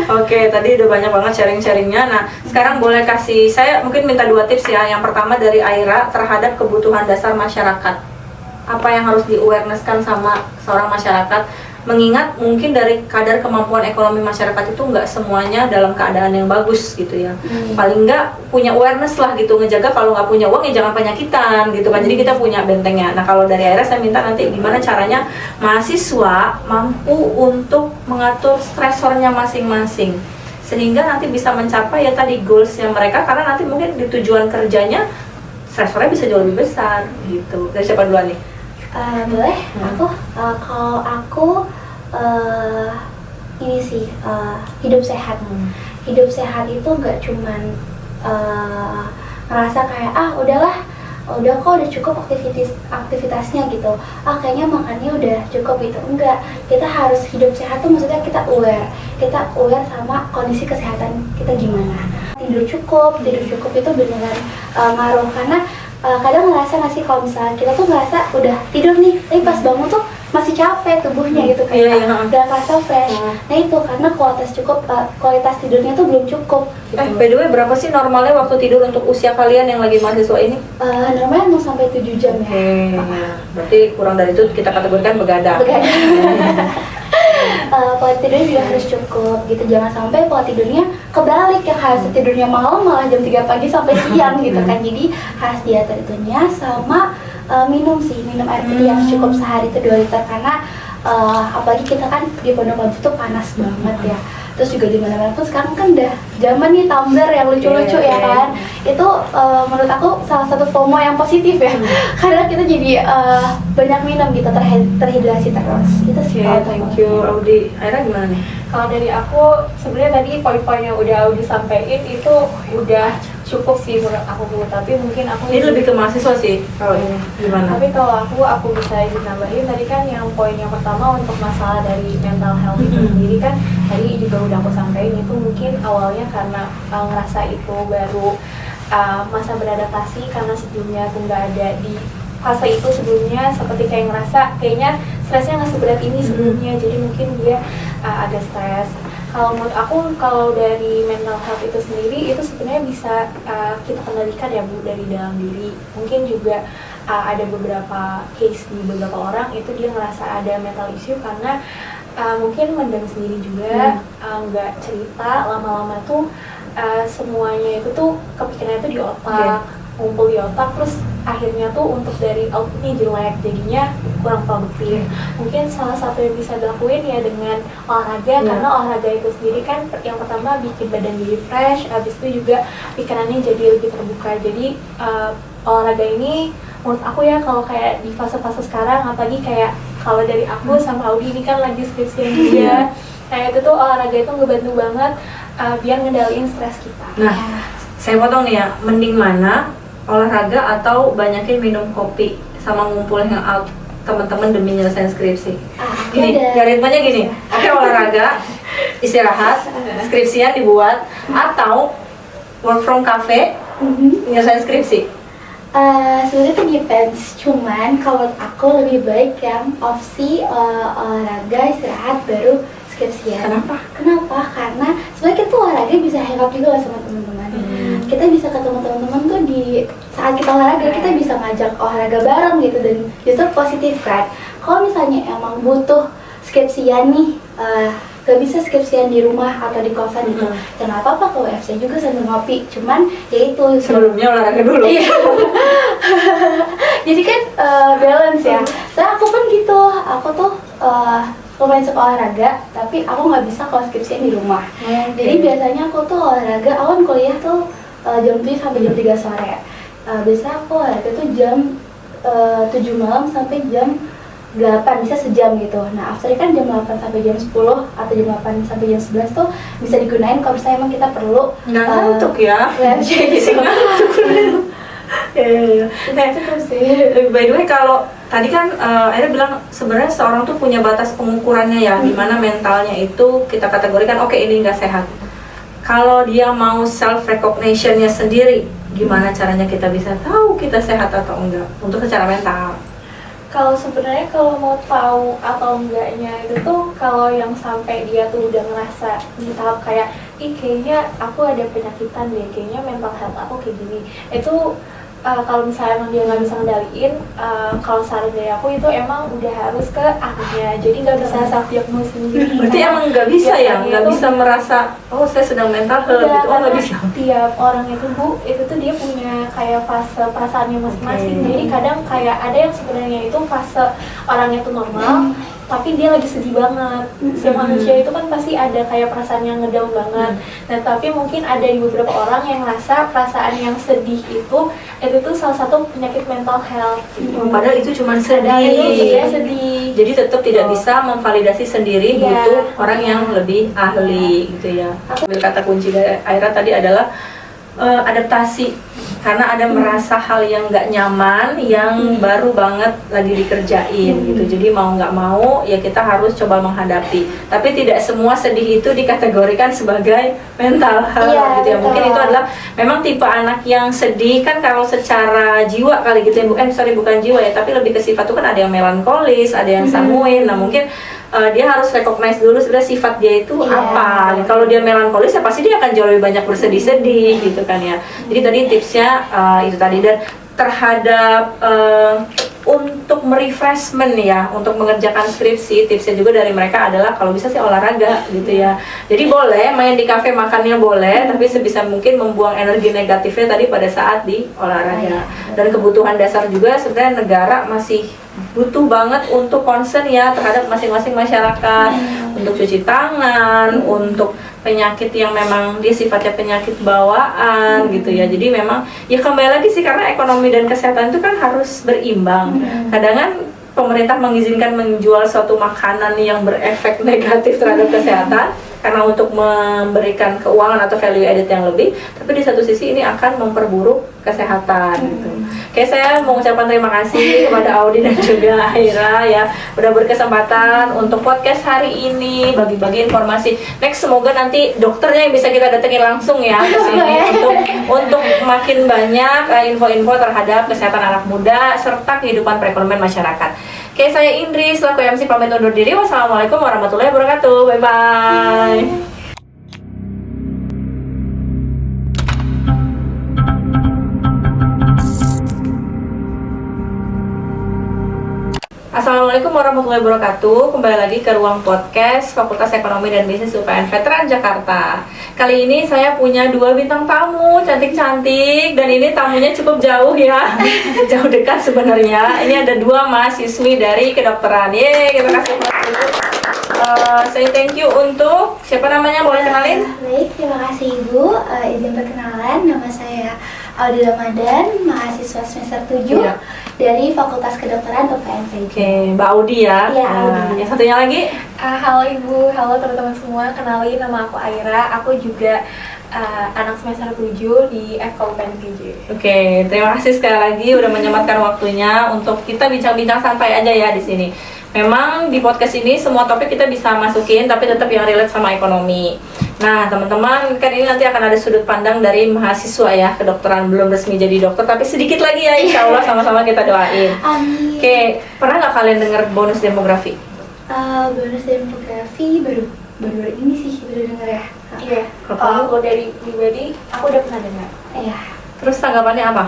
Oke, tadi udah banyak banget sharing-sharingnya. Nah, sekarang boleh kasih, saya mungkin minta 2 tips ya. Yang pertama dari Aira terhadap kebutuhan dasar masyarakat. Apa yang harus di-awareness-kan sama seorang masyarakat? Mengingat mungkin dari kadar kemampuan ekonomi masyarakat itu nggak semuanya dalam keadaan yang bagus gitu ya. Paling nggak punya awareness lah gitu, ngejaga kalau nggak punya uang ya jangan penyakitan gitu kan. Jadi kita punya bentengnya. Nah, kalau dari Aira saya minta nanti gimana caranya mahasiswa mampu untuk mengatur stresornya masing-masing sehingga nanti bisa mencapai ya tadi goalsnya mereka, karena nanti mungkin di tujuan kerjanya stresornya bisa jauh lebih besar gitu. Dari siapa duluan nih? Boleh, kalau aku ini sih hidup sehat. Hidup sehat itu nggak cuman ngerasa kayak udah kok udah cukup aktivitasnya gitu. Kayaknya makannya udah cukup gitu. Enggak, kita harus hidup sehat tuh maksudnya kita aware sama kondisi kesehatan kita gimana. Tidur cukup itu beneran ngaruh, karena kadang ngerasa nggak sih kalau misalnya kita tuh ngerasa udah tidur nih, tapi pas bangun tuh masih capek tubuhnya gitu kayak udah ngerasa fresh. Nah itu karena kualitas tidurnya tuh belum cukup gitu. By the way, berapa sih normalnya waktu tidur untuk usia kalian yang lagi mahasiswa ini? Normalnya 6 sampai 7 jam ya. Berarti kurang dari itu kita kategorikan begadang. Pola tidurnya juga harus cukup gitu, jangan sampai pola tidurnya kebalik yang harus tidurnya malam malah jam 3 pagi sampai siang gitu kan. Jadi harus diatur itunya, sama minum air putih yang cukup sehari itu 2 liter, karena apalagi kita kan di Pondok Labu itu panas banget ya. terus juga di mana-mana pun sekarang kan udah zaman nih tumbler yang lucu-lucu ya kan. Itu menurut aku salah satu FOMO yang positif ya. Karena kita jadi banyak minum gitu, terhidrasi terus. Itu sih. Thank you Audi. Aira gimana nih? Kalau dari aku sebenarnya tadi poin-poin yang udah Audi sampaikan itu udah cukup sih menurut aku, tapi mungkin aku Ini lebih ke mahasiswa sih kalau ini gimana? Tapi kalau aku bisa izin nambahin tadi kan yang poin yang pertama untuk masalah dari mental health itu sendiri kan tadi juga udah aku sampaikan itu mungkin awalnya karena ngerasa itu baru masa beradaptasi karena sebelumnya tuh nggak ada di fase itu sebelumnya, seperti kayak ngerasa kayaknya stresnya nggak seberat ini sebelumnya, jadi mungkin dia agak stres. Kalau menurut aku, kalau dari mental health itu sendiri, itu sebenarnya bisa kita kendalikan ya Bu, dari dalam diri. Mungkin juga ada beberapa case di beberapa orang, itu dia ngerasa ada mental issue karena mungkin mendem sendiri juga, nggak cerita, lama-lama tuh semuanya itu tuh kepikirannya itu di otak, ngumpul di otak, terus akhirnya tuh untuk dari outputnya jelek, jadinya kurang produktif. Mungkin salah satu yang bisa dilakuin ya dengan olahraga, karena olahraga itu sendiri kan yang pertama bikin badan jadi fresh, habis itu juga pikirannya jadi lebih terbuka. Jadi olahraga ini menurut aku ya kalau kayak di fase-fase sekarang, apalagi kayak kalau dari aku sama Audi ini kan lagi skripsian juga, kayak itu tuh olahraga itu ngebantu banget biar ngendaliin stres kita. Nah, saya potong nih ya, mending mana olahraga atau banyakin minum kopi sama ngumpul hangout teman-teman demi nyelesain skripsi? Gini, ritmenya gini, oke olahraga, istirahat, skripsinya dibuat, atau work from cafe, nyelesain skripsi? Sebenarnya itu depends, cuman kalau aku lebih baik yang opsi olahraga, istirahat, baru skripsian. Kenapa? Karena sebenarnya kita tuh olahraga bisa hangout juga lah sama teman-teman. Kita bisa ketemu teman-teman tuh di saat kita olahraga, kita bisa ngajak olahraga bareng gitu, dan justru positif kan. Kalau misalnya emang butuh skripsian nih, gak bisa skripsian di rumah atau di kosan gitu, ya nggak apa-apa ke WFC juga sambil ngopi. Cuman ya itu Sebelumnya olahraga dulu. Iya. Jadi kan balance ya. Soalnya aku pun gitu, aku tuh lumayan suka olahraga, tapi aku nggak bisa kalau skripsian di rumah. Jadi biasanya aku tuh olahraga, aku kan kuliah tuh jam 7 sampai jam 3 sore. Biasanya aku olahraga tuh jam 7 malam sampai jam 8, bisa sejam gitu. Nah, after kan jam 8 sampai jam 10 atau jam 8 sampai jam 11 tuh bisa digunain kalau misalnya emang kita perlu Nggak ngantuk ya? gitu. Cukup sih. By the way, kalau tadi kan Aira bilang sebenarnya seorang tuh punya batas pengukurannya ya, dimana mentalnya itu kita kategorikan oke, ini nggak sehat. Kalau dia mau self recognition-nya sendiri, gimana caranya kita bisa tahu kita sehat atau enggak untuk secara mental? Kalau sebenarnya kalau mau tahu atau enggaknya itu tuh kalau yang sampai dia tuh udah ngerasa di tahap kayak kayaknya aku ada penyakitan deh, kayaknya mental health aku kayak gini, itu kalau misalnya emang dia nggak bisa ngendaliin, kalau saran dari aku itu emang udah harus ke ahlinya, jadi nggak bisa self diagnose sendiri. Berarti emang nggak bisa ya, nggak bisa merasa oh saya sedang mental health gitu, oh nggak bisa. Tiap orang itu Bu, itu tuh dia punya kayak fase perasaannya masing-masing. Jadi kadang kayak ada yang sebenarnya itu fase orangnya tuh normal, tapi dia lagi sedih banget. Si manusia itu kan pasti ada kayak perasaan yang ngedown banget. Nah, tapi mungkin ada di beberapa orang yang ngerasa perasaan yang sedih itu tuh salah satu penyakit mental health. Padahal itu cuma Padahal itu sedih. sebenarnya sedih. Jadi tetap tidak bisa memvalidasi sendiri, butuh orang yang lebih ahli gitu ya. Kata kunci dari Aira tadi adalah adaptasi, karena ada merasa hal yang nggak nyaman yang baru banget lagi dikerjain gitu. Jadi mau nggak mau ya kita harus coba menghadapi. Tapi tidak semua sedih itu dikategorikan sebagai mental health gitu ya. Mungkin itu adalah memang tipe anak yang sedih kan kalau secara jiwa kali gitu ya. Bukan jiwa ya, tapi lebih ke sifat tuh kan ada yang melankolis, ada yang sanguin. Nah mungkin dia harus recognize dulu sebenarnya sifat dia itu apa. Kalau dia melankolis ya pasti dia akan jauh lebih banyak bersedih-sedih gitu kan ya. Jadi tadi tipsnya itu tadi, dan terhadap untuk merefreshment ya, untuk mengerjakan skripsi, tipsnya juga dari mereka adalah kalau bisa sih olahraga gitu ya. Jadi boleh main di kafe, makannya boleh, tapi sebisa mungkin membuang energi negatifnya tadi pada saat di olahraga. Dan kebutuhan dasar juga sebenarnya negara masih butuh banget untuk concern ya terhadap masing-masing masyarakat, untuk cuci tangan, untuk penyakit yang memang dia sifatnya penyakit bawaan gitu ya. Jadi memang ya kembali lagi sih, karena ekonomi dan kesehatan itu kan harus berimbang. Kadang kan pemerintah mengizinkan menjual suatu makanan yang berefek negatif terhadap kesehatan karena untuk memberikan keuangan atau value added yang lebih, tapi di satu sisi ini akan memperburuk kesehatan gitu. Oke, saya mau ucapkan terima kasih kepada Audi dan juga Aira ya udah berkesempatan untuk podcast hari ini, bagi-bagi informasi. Next semoga nanti dokternya yang bisa kita datengin langsung ya ke sini untuk makin banyak info-info terhadap kesehatan anak muda serta kehidupan perekonomian masyarakat. Oke, saya Indri selaku MC pamit undur diri. Wassalamualaikum warahmatullahi wabarakatuh. Bye bye. Assalamualaikum warahmatullahi wabarakatuh. Kembali lagi ke ruang podcast Fakultas Ekonomi dan Bisnis UPN Veteran Jakarta. Kali ini saya punya 2 bintang tamu cantik-cantik, dan ini tamunya cukup jauh ya. Jauh dekat sebenarnya. Ini ada 2 mahasiswi dari kedokteran. Yeay, kita kasih aplaus dulu. Saya thank you untuk siapa namanya, boleh kenalin? Baik, terima kasih Ibu. Izin perkenalan, nama saya Audi Ramadan, mahasiswa semester 7 dari Fakultas Kedokteran UPN VJ. Oke, Mbak Audi ya. Iya, Audi. Yang satunya lagi? Halo Ibu, halo teman-teman semua. Kenalin, nama aku Aira. Aku juga anak semester 7 di FKUPN VJ. Oke, terima kasih sekali lagi udah menyempatkan waktunya untuk kita bincang-bincang santai aja ya di sini. Memang di podcast ini semua topik kita bisa masukin, tapi tetap yang relate sama ekonomi. Nah, teman-teman, kan ini nanti akan ada sudut pandang dari mahasiswa ya, kedokteran belum resmi jadi dokter, tapi sedikit lagi ya, insya Allah sama-sama kita doain. Amin. Oke, pernah nggak kalian dengar bonus demografi? Bonus demografi baru ini sih, baru dengar ya. Iya, kalau dari pribadi, aku udah pernah dengar. Iya. Terus tanggapannya apa?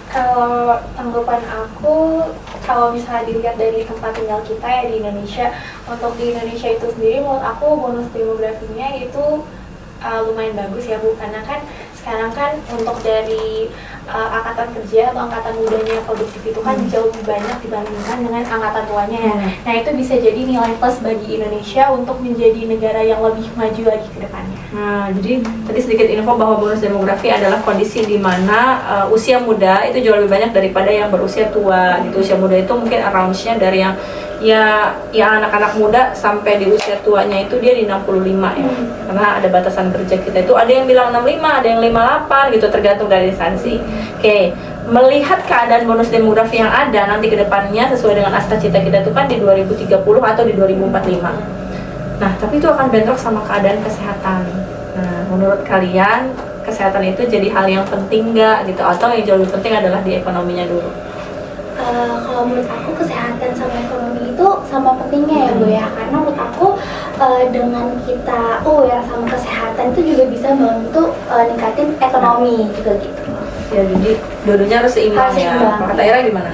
Kalau tanggapan aku, kalau misalnya dilihat dari tempat tinggal kita ya di Indonesia, untuk di Indonesia itu sendiri menurut aku bonus demografinya itu lumayan bagus ya Bu, karena kan sekarang kan untuk dari angkatan kerja atau angkatan mudanya produktif itu kan jauh lebih banyak dibandingkan dengan angkatan tuanya ya. Nah itu bisa jadi nilai plus bagi Indonesia untuk menjadi negara yang lebih maju lagi ke depannya. Nah, jadi tadi sedikit info bahwa bonus demografi adalah kondisi di mana usia muda itu jauh lebih banyak daripada yang berusia tua gitu. Usia muda itu mungkin range-nya dari yang anak-anak muda sampai di usia tuanya itu dia di 65 ya. Karena ada batasan kerja kita itu, ada yang bilang 65, ada yang 58 gitu, tergantung dari instansi. Oke, melihat keadaan bonus demografi yang ada nanti ke depannya sesuai dengan asta cita kita itu kan di 2030 atau di 2045. Nah, tapi itu akan bentrok sama keadaan kesehatan. Nah, menurut kalian kesehatan itu jadi hal yang penting nggak gitu, atau yang jauh lebih penting adalah di ekonominya dulu? Kalau menurut aku kesehatan sama ekonomi itu sama pentingnya ya Bu ya, karena menurut aku dengan kita aware sama kesehatan itu juga bisa membantu ningkatin ekonomi juga gitu. Ya, jadi dua-duanya harus seimbang Harus ya. seimbang. Kata Ira gimana?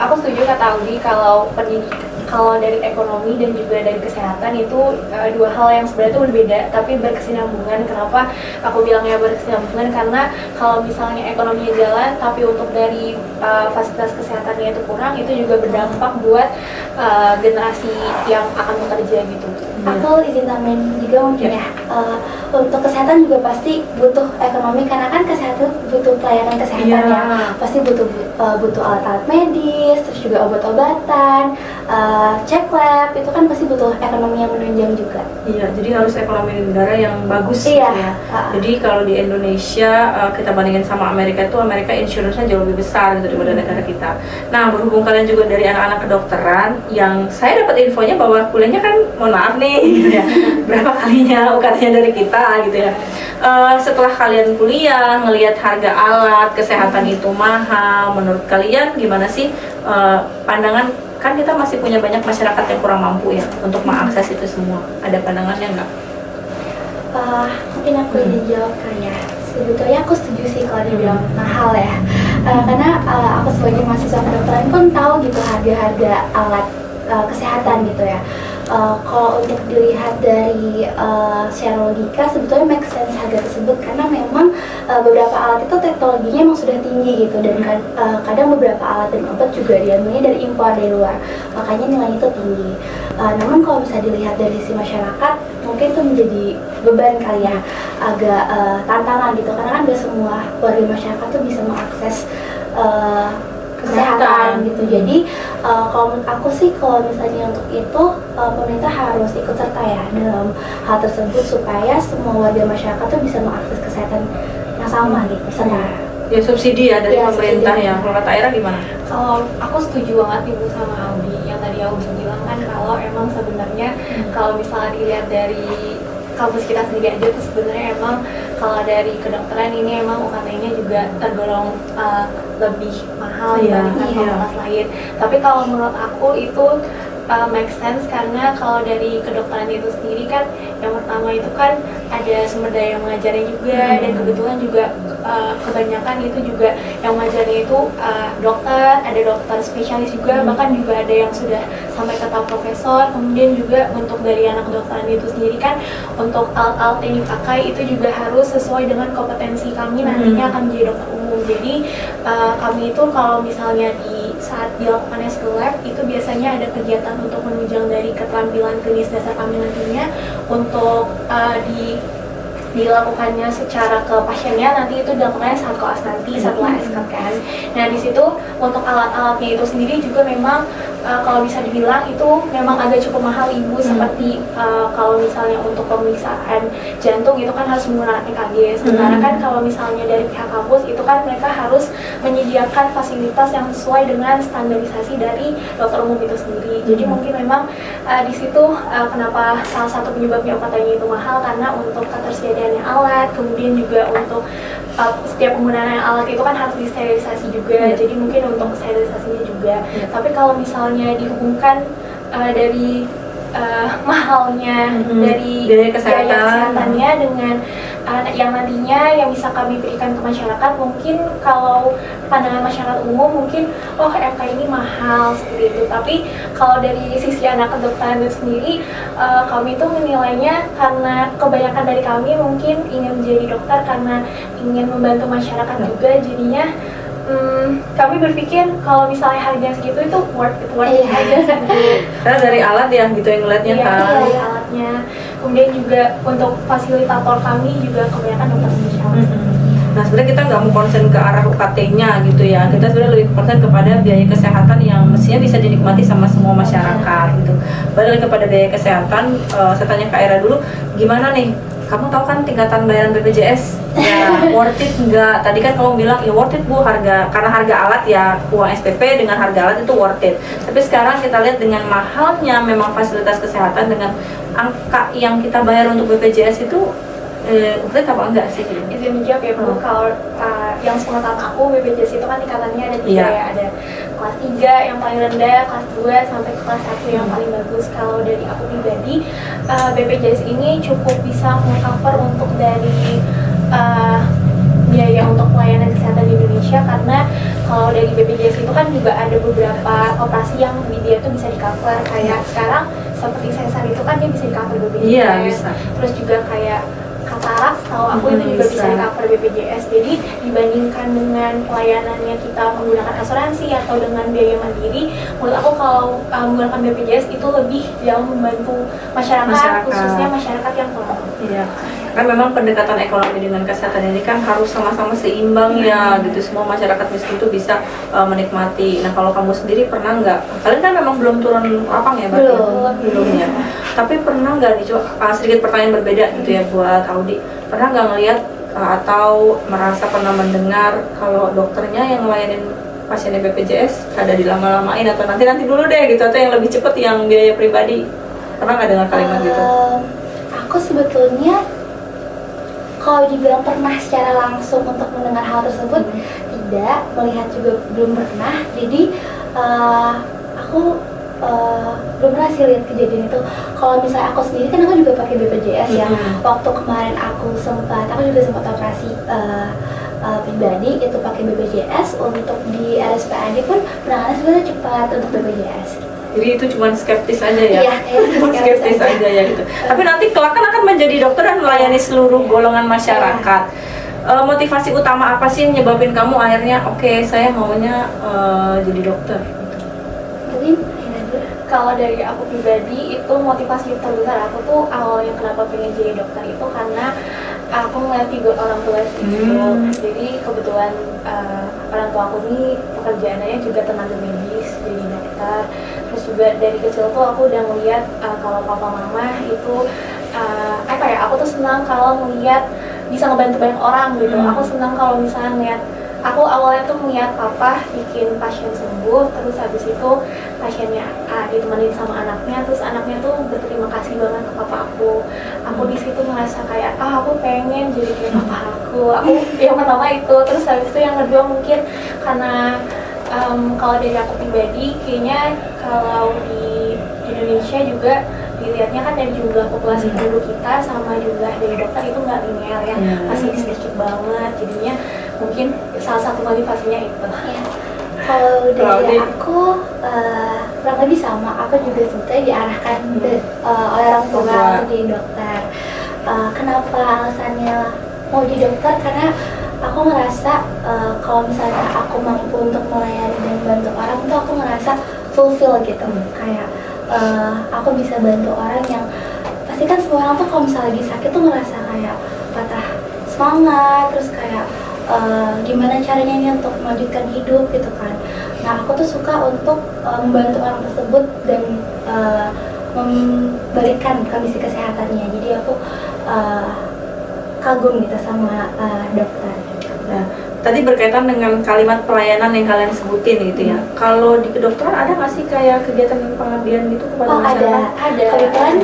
Aku setuju kata Audi, kalau dari ekonomi dan juga dari kesehatan itu 2 hal yang sebenarnya itu berbeda tapi berkesinambungan. Kenapa aku bilangnya berkesinambungan? Karena kalau misalnya ekonominya jalan tapi untuk dari fasilitas kesehatannya itu kurang, itu juga berdampak buat generasi yang akan bekerja gitu. Aku izin tambahin juga mungkin ya, untuk kesehatan juga pasti butuh ekonomi, karena kan kesehatan butuh pelayanan kesehatan ya, pasti butuh alat-alat medis, terus juga obat-obatan, cek lab, itu kan pasti butuh ekonomi yang menunjang juga. Iya, jadi harus ekonomi negara yang bagus Iya. gitu ya. Jadi kalau di Indonesia kita bandingin sama Amerika itu, Amerika insurance-nya jauh lebih besar gitu daripada negara kita. Nah, berhubung kalian juga dari anak-anak kedokteran, yang saya dapat infonya bahwa kuliahnya kan, mohon maaf nih gitu ya, berapa kalinya UKT-nya dari kita gitu ya. Setelah kalian kuliah, ngelihat harga alat kesehatan itu mahal, menurut kalian gimana sih pandangan? Kan kita masih punya banyak masyarakat yang kurang mampu ya untuk mengakses itu semua. Ada pandangannya nggak? Mungkin aku izin jawab kali ya. Sebetulnya aku setuju sih kalau dibilang mahal ya, karena aku sebagai mahasiswa kedokteran pun tahu gitu harga-harga alat kesehatan gitu ya. Kalau untuk dilihat dari secara logika sebetulnya make sense harga tersebut karena memang beberapa alat itu teknologinya memang sudah tinggi gitu dan kadang beberapa alat dan obat juga diambilnya dari impor dari luar, makanya nilainya itu tinggi. Namun kalau bisa dilihat dari sisi masyarakat mungkin itu menjadi beban kali ya, agak tantangan gitu karena kan gak semua warga masyarakat tuh bisa mengakses kesehatan gitu. Jadi kalau menurut aku sih kalau misalnya untuk itu pemerintah harus ikut serta ya dalam hal tersebut supaya semua warga masyarakat tuh bisa mengakses kesehatan yang sama gitu, setara. Ya subsidi ya dari Ya, pemerintah subsidi. ya. Kalau kata Aira gimana? Kalau aku setuju banget Ibu sama Audi yang tadi Audi bilang kan kalau emang sebenarnya kalau misalnya dilihat dari kampus kita sendiri aja tuh sebenarnya emang kalau dari kedokteran ini emang UKT-nya juga tergolong lebih mahal Iya, dibandingkan iya. fakultas lain. Tapi kalau menurut aku itu make sense karena kalau dari kedokteran itu sendiri kan yang pertama itu kan ada sumber daya mengajarnya juga dan kebetulan juga kebanyakan itu juga yang mengajarnya itu dokter, ada dokter spesialis juga, bahkan juga ada yang sudah sampai ke tahap profesor. Kemudian juga untuk dari anak kedokteran itu sendiri kan untuk alat-alat yang dipakai itu juga harus sesuai dengan kompetensi kami nantinya akan menjadi dokter umum. Jadi kami itu kalau misalnya di saat dilakukannya skill lab itu biasanya ada kegiatan untuk menunjang dari keterampilan klinis dasar kami nantinya untuk dilakukannya secara ke pasiennya, nanti itu dilakukannya saat koas nanti setelah SK kan. Nah di situ untuk alat-alatnya itu sendiri juga memang kalau bisa dibilang itu memang agak cukup mahal Ibu, seperti kalau misalnya untuk pemeriksaan jantung itu kan harus menggunakan EKG, sementara kan kalau misalnya dari pihak kampus itu kan mereka harus menyediakan fasilitas yang sesuai dengan standarisasi dari dokter umum itu sendiri. Jadi mungkin memang di situ kenapa salah satu penyebabnya UKT-nya itu mahal karena untuk ketersediaannya alat, kemudian juga untuk setiap penggunaan alat itu kan harus disterilisasi juga, jadi mungkin untuk sterilisasinya juga. Tapi kalau misalnya dihubungkan dari mahalnya dari biaya kesehatan. kesehatannya dengan yang nantinya yang bisa kami berikan ke masyarakat, mungkin kalau pandangan masyarakat umum mungkin oh MK ini mahal seperti itu. Tapi kalau dari sisi anak kedokteran itu sendiri kami itu menilainya karena kebanyakan dari kami mungkin ingin menjadi dokter karena ingin membantu masyarakat juga, jadinya kami berpikir kalau misalnya harganya segitu itu worth it aja segitu. Karena dari alat ya gitu yang ngeliatnya Iya, kan. dari alatnya. Kemudian juga untuk fasilitator kami juga kebanyakan dokter spesialis. Nah sebenarnya kita nggak mau konsen ke arah UKT-nya gitu ya. Kita sebenarnya lebih konsen kepada biaya kesehatan yang mestinya bisa dinikmati sama semua masyarakat gitu. Balik kepada biaya kesehatan, saya tanya ke Aira dulu, gimana nih? Kamu tahu kan tingkatan bayaran BPJS? Ya worth it nggak? Tadi kan kamu bilang ya worth it Bu, karena harga alat ya uang SPP dengan harga alat itu worth it. Tapi sekarang kita lihat dengan mahalnya memang fasilitas kesehatan dengan angka yang kita bayar untuk BPJS itu worth it apa enggak sih? Izin menjawab ya Bu, kalau yang sepengetahuan aku BPJS itu kan tingkatannya ada 3 ya, ada kelas 3 yang paling rendah, kelas 2 sampai ke kelas 1 yang paling bagus. Kalau dari aku pribadi, BPJS ini cukup bisa meng-cover untuk dari biaya untuk pelayanan kesehatan di Indonesia, karena kalau dari BPJS itu kan juga ada beberapa operasi yang dia tuh bisa di-cover, kayak sekarang seperti sesar itu kan dia bisa di-cover BPJS. Iya, bisa. Terus juga kayak katarak, setahu aku itu juga bisa di-cover BPJS. Jadi dibandingkan dengan pelayanannya kita menggunakan asuransi atau dengan biaya mandiri, menurut aku kalau menggunakan BPJS itu lebih jauh membantu masyarakat. Khususnya masyarakat yang kurang. Iya, kan memang pendekatan ekonomi dengan kesehatan ini kan harus sama-sama seimbang ya gitu, semua masyarakat miskin itu bisa menikmati. Nah kalau kamu sendiri pernah nggak, kalian kan memang belum turun lapang ya berarti? Belum ya. Tapi pernah nggak nih, sedikit pertanyaan berbeda gitu ya buat Audi, pernah nggak ngelihat atau merasa pernah mendengar kalau dokternya yang ngelayanin pasien BPJS ada dilama-lamain atau nanti dulu deh gitu, atau yang lebih cepet yang biaya pribadi, pernah nggak dengar kalimat gitu? Aku sebetulnya kalau dibilang pernah secara langsung untuk mendengar hal tersebut tidak, melihat juga belum pernah. Jadi aku belum pernah sih lihat kejadian itu. Kalau misalnya aku sendiri kan aku juga pakai BPJS ya. Waktu kemarin aku juga sempat operasi pribadi itu pakai BPJS. Untuk di RSPAD pun penanganan sebenarnya cepat untuk BPJS. Jadi itu cuma skeptis aja ya. Iya, Cuma skeptis aja ya gitu. Tapi nanti kelak kan akan menjadi dokter dan melayani seluruh golongan masyarakat. Motivasi utama apa sih yang nyebabin kamu akhirnya oke, saya maunya jadi dokter? Mungkin Kalau dari aku pribadi itu motivasi terbesar aku tuh awalnya kenapa pengen jadi dokter itu karena aku ngeliat figur orang tua sih gitu. Jadi kebetulan orang tua aku ini pekerjaannya juga tenaga medis jadi dokter. Terus juga dari kecil tuh aku udah ngeliat kalau papa mama itu apa ya, aku tuh senang kalau melihat bisa ngebantu banyak orang gitu. Aku senang kalau misalnya ngeliat, aku awalnya tuh melihat papa bikin pasien sembuh, terus habis itu pasiennya ditemenin sama anaknya, terus anaknya tuh berterima kasih banget ke papa aku. Aku di situ merasa kayak aku pengen jadi kayak papa aku. Aku yang pertama itu, terus habis itu yang kedua mungkin karena kalau dari aku pribadi kayaknya kalau di Indonesia juga dilihatnya kan dari jumlah populasi penduduk kita sama jumlah dari dokter itu nggak linear ya, masih sedikit banget. Jadinya mungkin salah satu motivasinya itu. ya. Kalau dari aku kurang lebih sama, aku juga sebetulnya diarahkan oleh orang tua untuk jadi dokter. Kenapa alasannya mau jadi dokter? Karena aku ngerasa kalau misalnya aku mampu untuk melayani dan bantu orang itu aku ngerasa fulfill gitu. Kayak aku bisa bantu orang yang pasti kan semua orang tuh kalau misalnya lagi sakit tuh ngerasa kayak patah semangat, terus kayak gimana caranya ini untuk melanjutkan hidup gitu kan. Nah aku tuh suka untuk membantu orang tersebut dan memberikan kondisi kesehatannya. Jadi aku kagum gitu sama dokter. Nah, tadi berkaitan dengan kalimat pelayanan yang kalian sebutin gitu ya. Kalau di kedokteran ada nggak sih kayak kegiatan pengabdian gitu kepada masyarakat? Ada. Kebetulan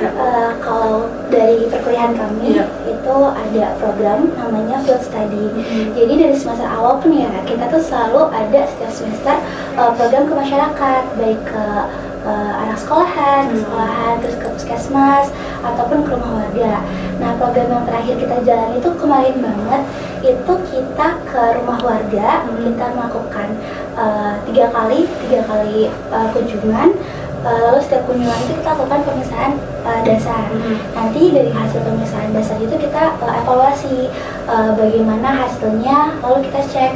kalau dari perkuliahan kami itu ada program namanya field study. Jadi dari semester awal pun ya kita tuh selalu ada setiap semester program ke masyarakat, baik ke anak sekolahan, terus ke puskesmas ataupun ke rumah warga. Nah program yang terakhir kita jalan itu kemarin banget, itu kita ke rumah warga, kita melakukan 3 kali kunjungan. Lalu setiap kunjungan itu kita lakukan pemeriksaan dasar. Nanti dari hasil pemeriksaan dasar itu kita evaluasi bagaimana hasilnya, lalu kita cek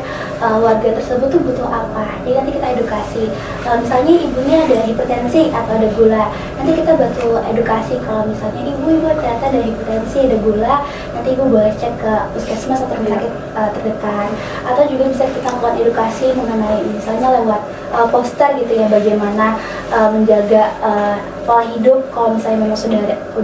warga tersebut tuh butuh apa. Jadi nanti kita edukasi. Misalnya ibunya ada hipertensi atau ada gula, nanti kita bantu edukasi. Kalau misalnya ibu ternyata ada hipertensi, ada gula, nanti ibu boleh cek ke puskesmas atau rumah sakit terdekat. Atau juga bisa kita lakukan edukasi mengenai misalnya lewat poster gitu ya, bagaimana menjaga pola hidup kalau misalnya memang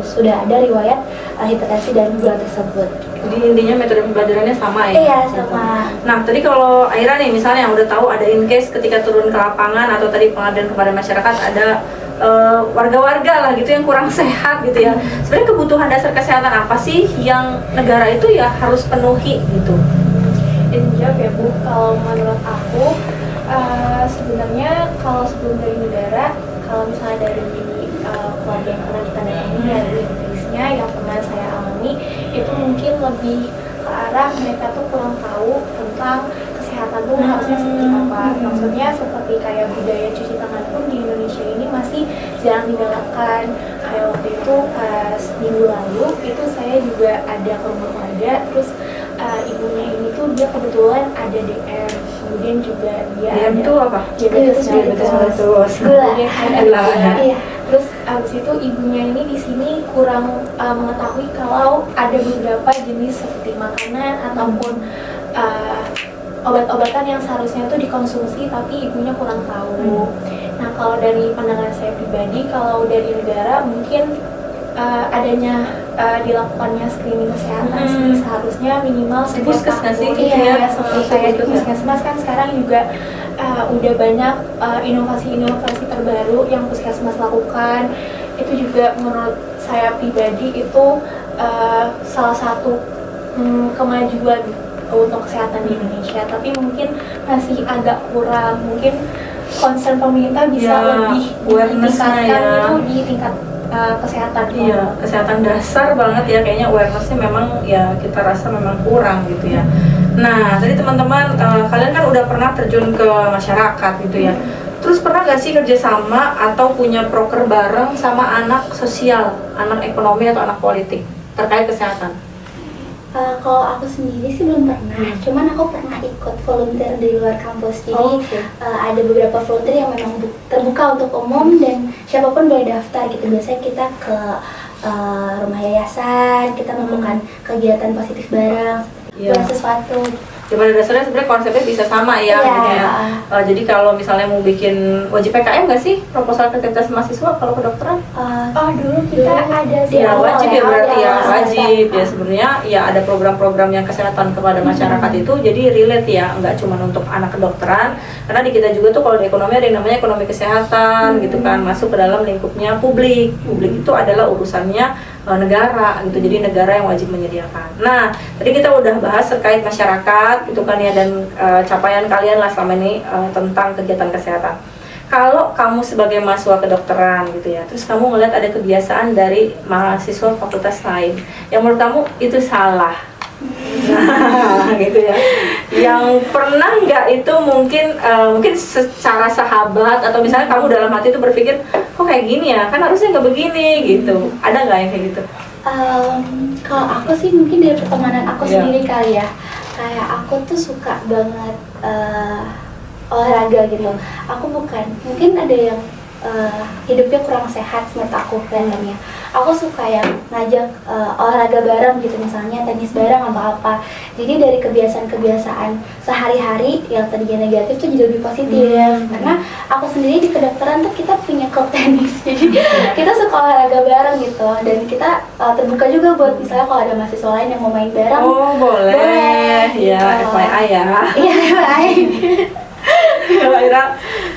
sudah ada riwayat hipertensi dan gula tersebut. Jadi intinya metode pembelajarannya sama ya? Iya, sama. Nah, tadi kalau Aira nih misalnya yang udah tahu ada in case ketika turun ke lapangan atau tadi pengabdian kepada masyarakat ada warga-warga lah gitu yang kurang sehat gitu ya. Sebenarnya kebutuhan dasar kesehatan apa sih yang negara itu ya harus penuhi gitu? Jawab ya Bu, kalau menurut aku sebenarnya kalau sebelum dari negara, kalau misalnya dari keluarga yang pernah kita datangi dari Inggrisnya yang pernah saya alami, itu mungkin lebih ke arah mereka tuh kurang tahu tentang kesehatan tuh harusnya seperti apa. Maksudnya seperti kayak budaya cuci tangan pun di Indonesia ini masih jarang digalakkan. Kayak waktu itu pas minggu lalu itu saya juga ada ke rumah warga, terus ibunya ini tuh dia kebetulan ada DM, kemudian juga dia DM ada itu apa? diabetes mellitus. Gula. Iya. Terus abis itu ibunya ini di sini kurang mengetahui kalau ada beberapa jenis seperti makanan ataupun obat-obatan yang seharusnya itu dikonsumsi tapi ibunya kurang tahu. Nah kalau dari pandangan saya pribadi, kalau dari negara mungkin adanya dilakukannya screening kesehatan sih seharusnya minimal setiap tahun. Iya, seperti kayak di puskesmas kan sekarang juga udah banyak inovasi-inovasi terbaru yang puskesmas lakukan. Itu juga menurut saya pribadi itu salah satu kemajuan untuk kesehatan di Indonesia. Tapi mungkin masih agak kurang, mungkin concern pemerintah bisa lebih ditingkatkan itu di tingkat kesehatan. Iya, kesehatan dasar banget ya, kayaknya awarenessnya memang ya kita rasa memang kurang gitu ya. Nah, tadi teman-teman kalian kan udah pernah terjun ke masyarakat gitu ya. Terus pernah gak sih kerjasama atau punya proker bareng sama anak sosial, anak ekonomi atau anak politik terkait kesehatan? Kalau aku sendiri sih belum pernah, cuman aku pernah ikut volunteer di luar kampus. Jadi ada beberapa volunteer yang memang terbuka untuk umum dan siapapun boleh daftar gitu. Biasanya kita ke rumah yayasan, kita melakukan kegiatan positif bareng, buat sesuatu. Ya pada dasarnya sebenarnya konsepnya bisa sama ya, gitu ya. Jadi kalau misalnya mau bikin wajib PKM nggak sih proposal kreativitas mahasiswa kalau kedokteran? Dulu kita ada sih. Ya wajib ya berarti ya, wajib ya sebenarnya ya ada program-program yang kesehatan kepada masyarakat itu jadi relate ya, nggak cuma untuk anak kedokteran, karena di kita juga tuh kalau di ekonomi ada yang namanya ekonomi kesehatan gitu kan, masuk ke dalam lingkupnya publik itu adalah urusannya negara gitu, jadi negara yang wajib menyediakan. Nah tadi kita udah bahas terkait masyarakat gitu kan ya, dan capaian kalian lah selama ini tentang kegiatan kesehatan. Kalau kamu sebagai mahasiswa kedokteran gitu ya, terus kamu ngeliat ada kebiasaan dari mahasiswa fakultas lain yang menurut kamu itu salah, nah gitu ya, yang pernah nggak itu mungkin secara sahabat atau misalnya kamu dalam hati itu berpikir kok kayak gini ya, kan harusnya nggak begini gitu, ada nggak yang kayak gitu? Kalau aku sih mungkin dari pertemanan aku sendiri kali ya, kayak aku tuh suka banget olahraga gitu. Aku mungkin ada yang hidupnya kurang sehat menurut aku kelihatannya. Aku suka yang ngajak olahraga bareng gitu, misalnya tenis bareng atau apa. Jadi dari kebiasaan-kebiasaan sehari-hari yang tadinya negatif tuh jadi lebih positif. Karena aku sendiri di kedokteran tuh kita punya klub tenis, jadi kita suka olahraga bareng gitu. Dan kita terbuka juga buat misalnya kalau ada mahasiswa lain yang mau main bareng. Oh boleh. Ya FYI ya. Iya FYI.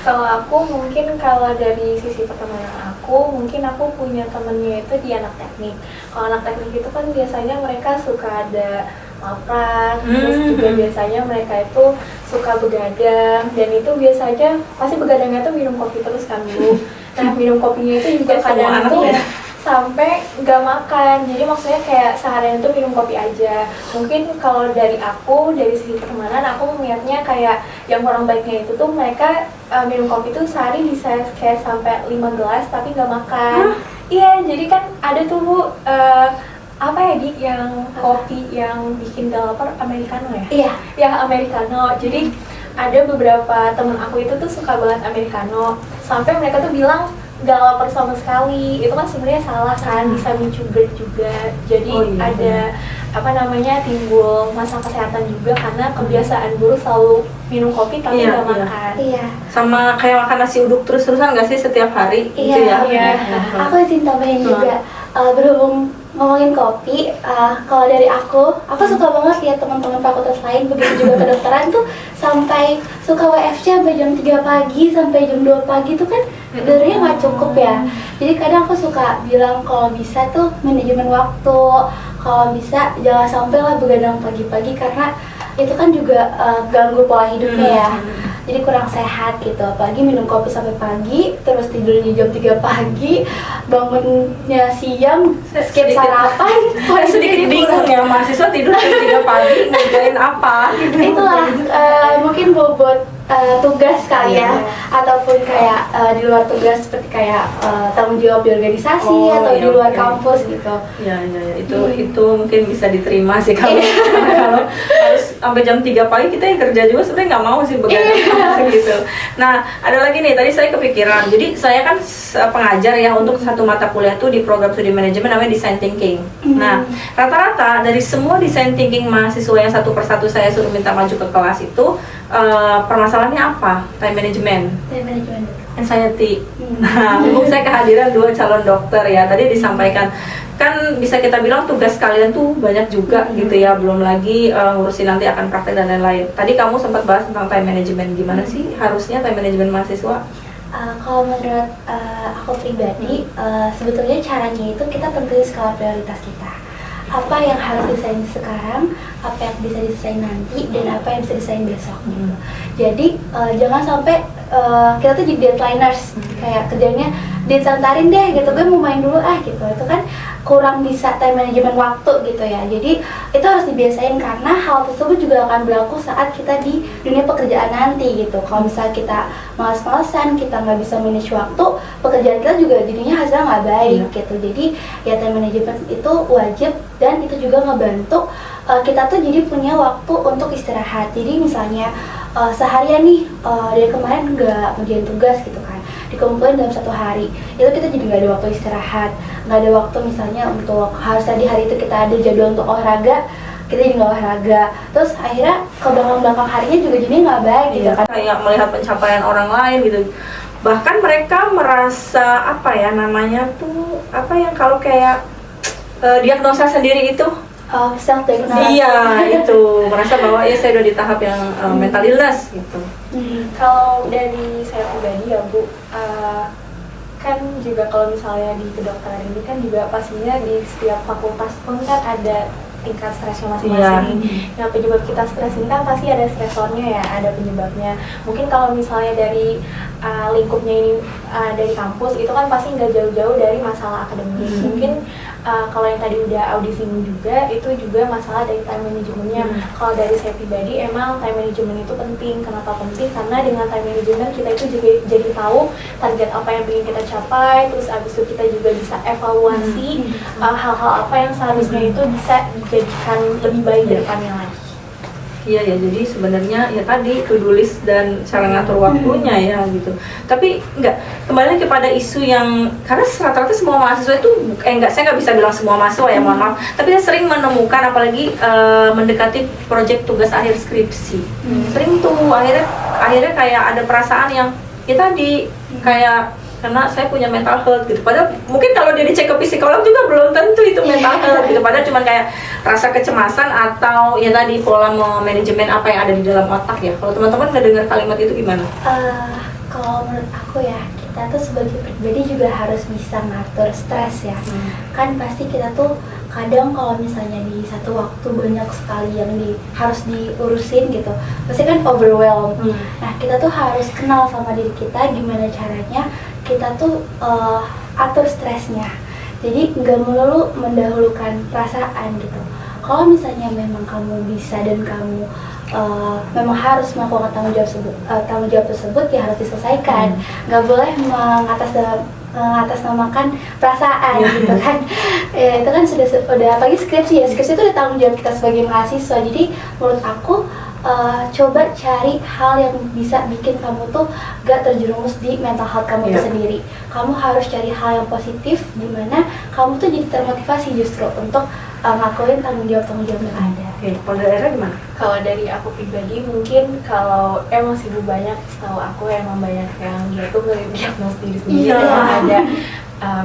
Kalau aku mungkin kalau dari sisi pertemanan aku, mungkin aku punya temennya itu di anak teknik. Kalau anak teknik itu kan biasanya mereka suka ada laprak, terus juga biasanya mereka itu suka begadang, dan itu biasanya pasti begadangnya tuh minum kopi terus kan dulu. Nah minum kopinya itu juga kadang tuh sampai nggak makan, jadi maksudnya kayak seharian itu minum kopi aja. Mungkin kalau dari aku, dari sisi pertemanan, aku melihatnya kayak yang kurang baiknya itu tuh mereka minum kopi tuh sehari bisa kayak sampai 5 gelas tapi nggak makan. Iya, jadi kan ada tuh Bu, apa ya Di, yang kopi yang bikin developer americano ya? Iya. Ya americano, jadi ada beberapa temen aku itu tuh suka banget americano, sampai mereka tuh bilang gak lapar sama sekali. Itu kan sebenarnya salah kan, bisa memicu GERD juga. Jadi ada timbul masalah kesehatan juga karena kebiasaan buruk selalu minum kopi tapi gak makan. Iya. Sama kayak makan nasi uduk terus-terusan gak sih setiap hari? Iya. Gitu ya? Iya. Aku izin tambahin juga, berhubung ngomongin kopi, kalau dari aku suka banget lihat teman-teman fakultas lain begitu juga kedokteran tuh sampai suka WFC sampai jam 3 pagi sampai jam 2 pagi tuh kan sebenarnya nggak cukup ya. Jadi kadang aku suka bilang kalau bisa tuh manajemen waktu, kalau bisa jangan sampai lah begadang pagi-pagi karena itu kan juga ganggu pola hidupnya ya. Jadi kurang sehat gitu, apalagi minum kopi sampai pagi, terus tidurnya jam 3 pagi, bangunnya siang, skip sarapan. Sedikit bingung ya, mahasiswa tidur jam 3 pagi, ngerjain apa? Itulah mungkin bobot tugas kali ya, ataupun kayak di luar tugas seperti kayak tanggung jawab di organisasi atau di luar kampus gitu. Ya, itu mungkin bisa diterima sih kalau harus sampai jam 3 pagi kita yang kerja juga sebenarnya nggak mau sih begadang gitu. Nah, ada lagi nih, tadi saya kepikiran. Jadi saya kan pengajar ya untuk satu mata kuliah tuh di program studi manajemen namanya design thinking. Nah, rata-rata dari semua design thinking mahasiswa yang satu persatu saya suruh minta maju ke kelas itu permasalahannya apa? Time management. Anxiety. Nah, mumpung saya kehadiran 2 calon dokter ya, tadi disampaikan kan bisa kita bilang tugas kalian tuh banyak juga gitu ya, belum lagi ngurusin nanti akan praktek dan lain-lain. Tadi kamu sempat bahas tentang time management, gimana sih harusnya time management mahasiswa? Kalau menurut aku pribadi, sebetulnya caranya itu kita tentuin skala prioritas kita. Apa yang harus diselesaikan sekarang, apa yang bisa diselesaikan nanti, dan apa yang bisa diselesaikan besok gitu. Jadi jangan sampai kita tuh jadi deadliners, kayak kerjanya ditarin deh gitu, gue mau main dulu gitu. Itu kan kurang bisa time management waktu gitu ya. Jadi itu harus dibiasain karena hal tersebut juga akan berlaku saat kita di dunia pekerjaan nanti gitu. Kalau misalnya kita malas-malasan, kita nggak bisa manage waktu, pekerjaan kita juga jadinya hasilnya nggak baik gitu. Jadi ya time management itu wajib dan itu juga ngebantu kita tuh jadi punya waktu untuk istirahat. Jadi misalnya seharian nih dari kemarin nggak ngerjain tugas gitu kan, dikumpulin dalam satu hari, itu kita jadi nggak ada waktu istirahat, nggak ada waktu misalnya untuk harusnya di hari itu kita ada jadwal untuk olahraga, kita jadi nggak olahraga, terus akhirnya ke belakang harinya juga jadi nggak baik gitu kan. Kayak melihat pencapaian orang lain gitu, bahkan mereka merasa apa ya namanya tuh apa yang kalau kayak diagnosa sendiri itu. Self diagnosis. Iya, itu merasa bahwa ya saya udah di tahap yang mental illness gitu. Kalau dari saya pribadi ya Bu, kan juga kalau misalnya di kedokteran ini kan juga pastinya di setiap fakultas pun kan ada tingkat stresnya masing-masing. Nah, penyebab kita stres ini kan pasti ada stresornya ya, ada penyebabnya. Mungkin kalau misalnya dari lingkupnya ini dari kampus itu kan pasti nggak jauh-jauh dari masalah akademik. Mungkin kalau yang tadi udah audisi juga, itu juga masalah dari time managementnya. Kalau dari saya pribadi, emang time management itu penting. Kenapa penting? Karena dengan time management kita itu juga jadi tahu target apa yang ingin kita capai, terus abis itu kita juga bisa evaluasi hal-hal apa yang seharusnya itu bisa dijadikan lebih baik ke depannya lagi. Iya ya, jadi sebenarnya ya tadi to-do list dan cara ngatur waktunya ya gitu. Tapi enggak, kembali kepada isu yang karena rata-rata semua mahasiswa itu saya nggak bisa bilang semua mahasiswa ya, mohon maaf. Tapi saya sering menemukan apalagi mendekati proyek tugas akhir skripsi. Sering tuh akhirnya kayak ada perasaan yang ya tadi kayak karena saya punya mental health gitu. Padahal mungkin kalau dia dicek ke psikolog juga belum tentu itu mental health gitu. Padahal cuma kayak rasa kecemasan atau ya tadi pola manajemen apa yang ada di dalam otak ya. Kalau teman-teman nggak dengar kalimat itu gimana? Kalau menurut aku ya, kita tuh sebagai pribadi juga harus bisa ngatur stres ya. Kan pasti kita tuh kadang kalau misalnya di satu waktu banyak sekali yang harus diurusin gitu, pasti kan overwhelmed. Nah, kita tuh harus kenal sama diri kita gimana caranya kita tuh atur stresnya. Jadi nggak melulu mendahulukan perasaan gitu. Kalau misalnya memang kamu bisa dan kamu memang harus melakukan tanggung jawab tersebut ya harus diselesaikan. Nggak boleh mengatasnamakan perasaan gitu kan. Itu kan sudah apalagi skripsi ya, skripsi itu udah tanggung jawab kita sebagai mahasiswa. Jadi menurut aku coba cari hal yang bisa bikin kamu tuh gak terjerumus di mental health kamu itu sendiri. Kamu harus cari hal yang positif dimana kamu tuh jadi termotivasi justru untuk ngelakuin tanggung jawab yang ada. Kalau dari Era gimana? Kalau dari aku pribadi mungkin kalau emang sibuk banyak, setahu aku emang banyak yang dia tuh ngediagnos diri sendiri yang ada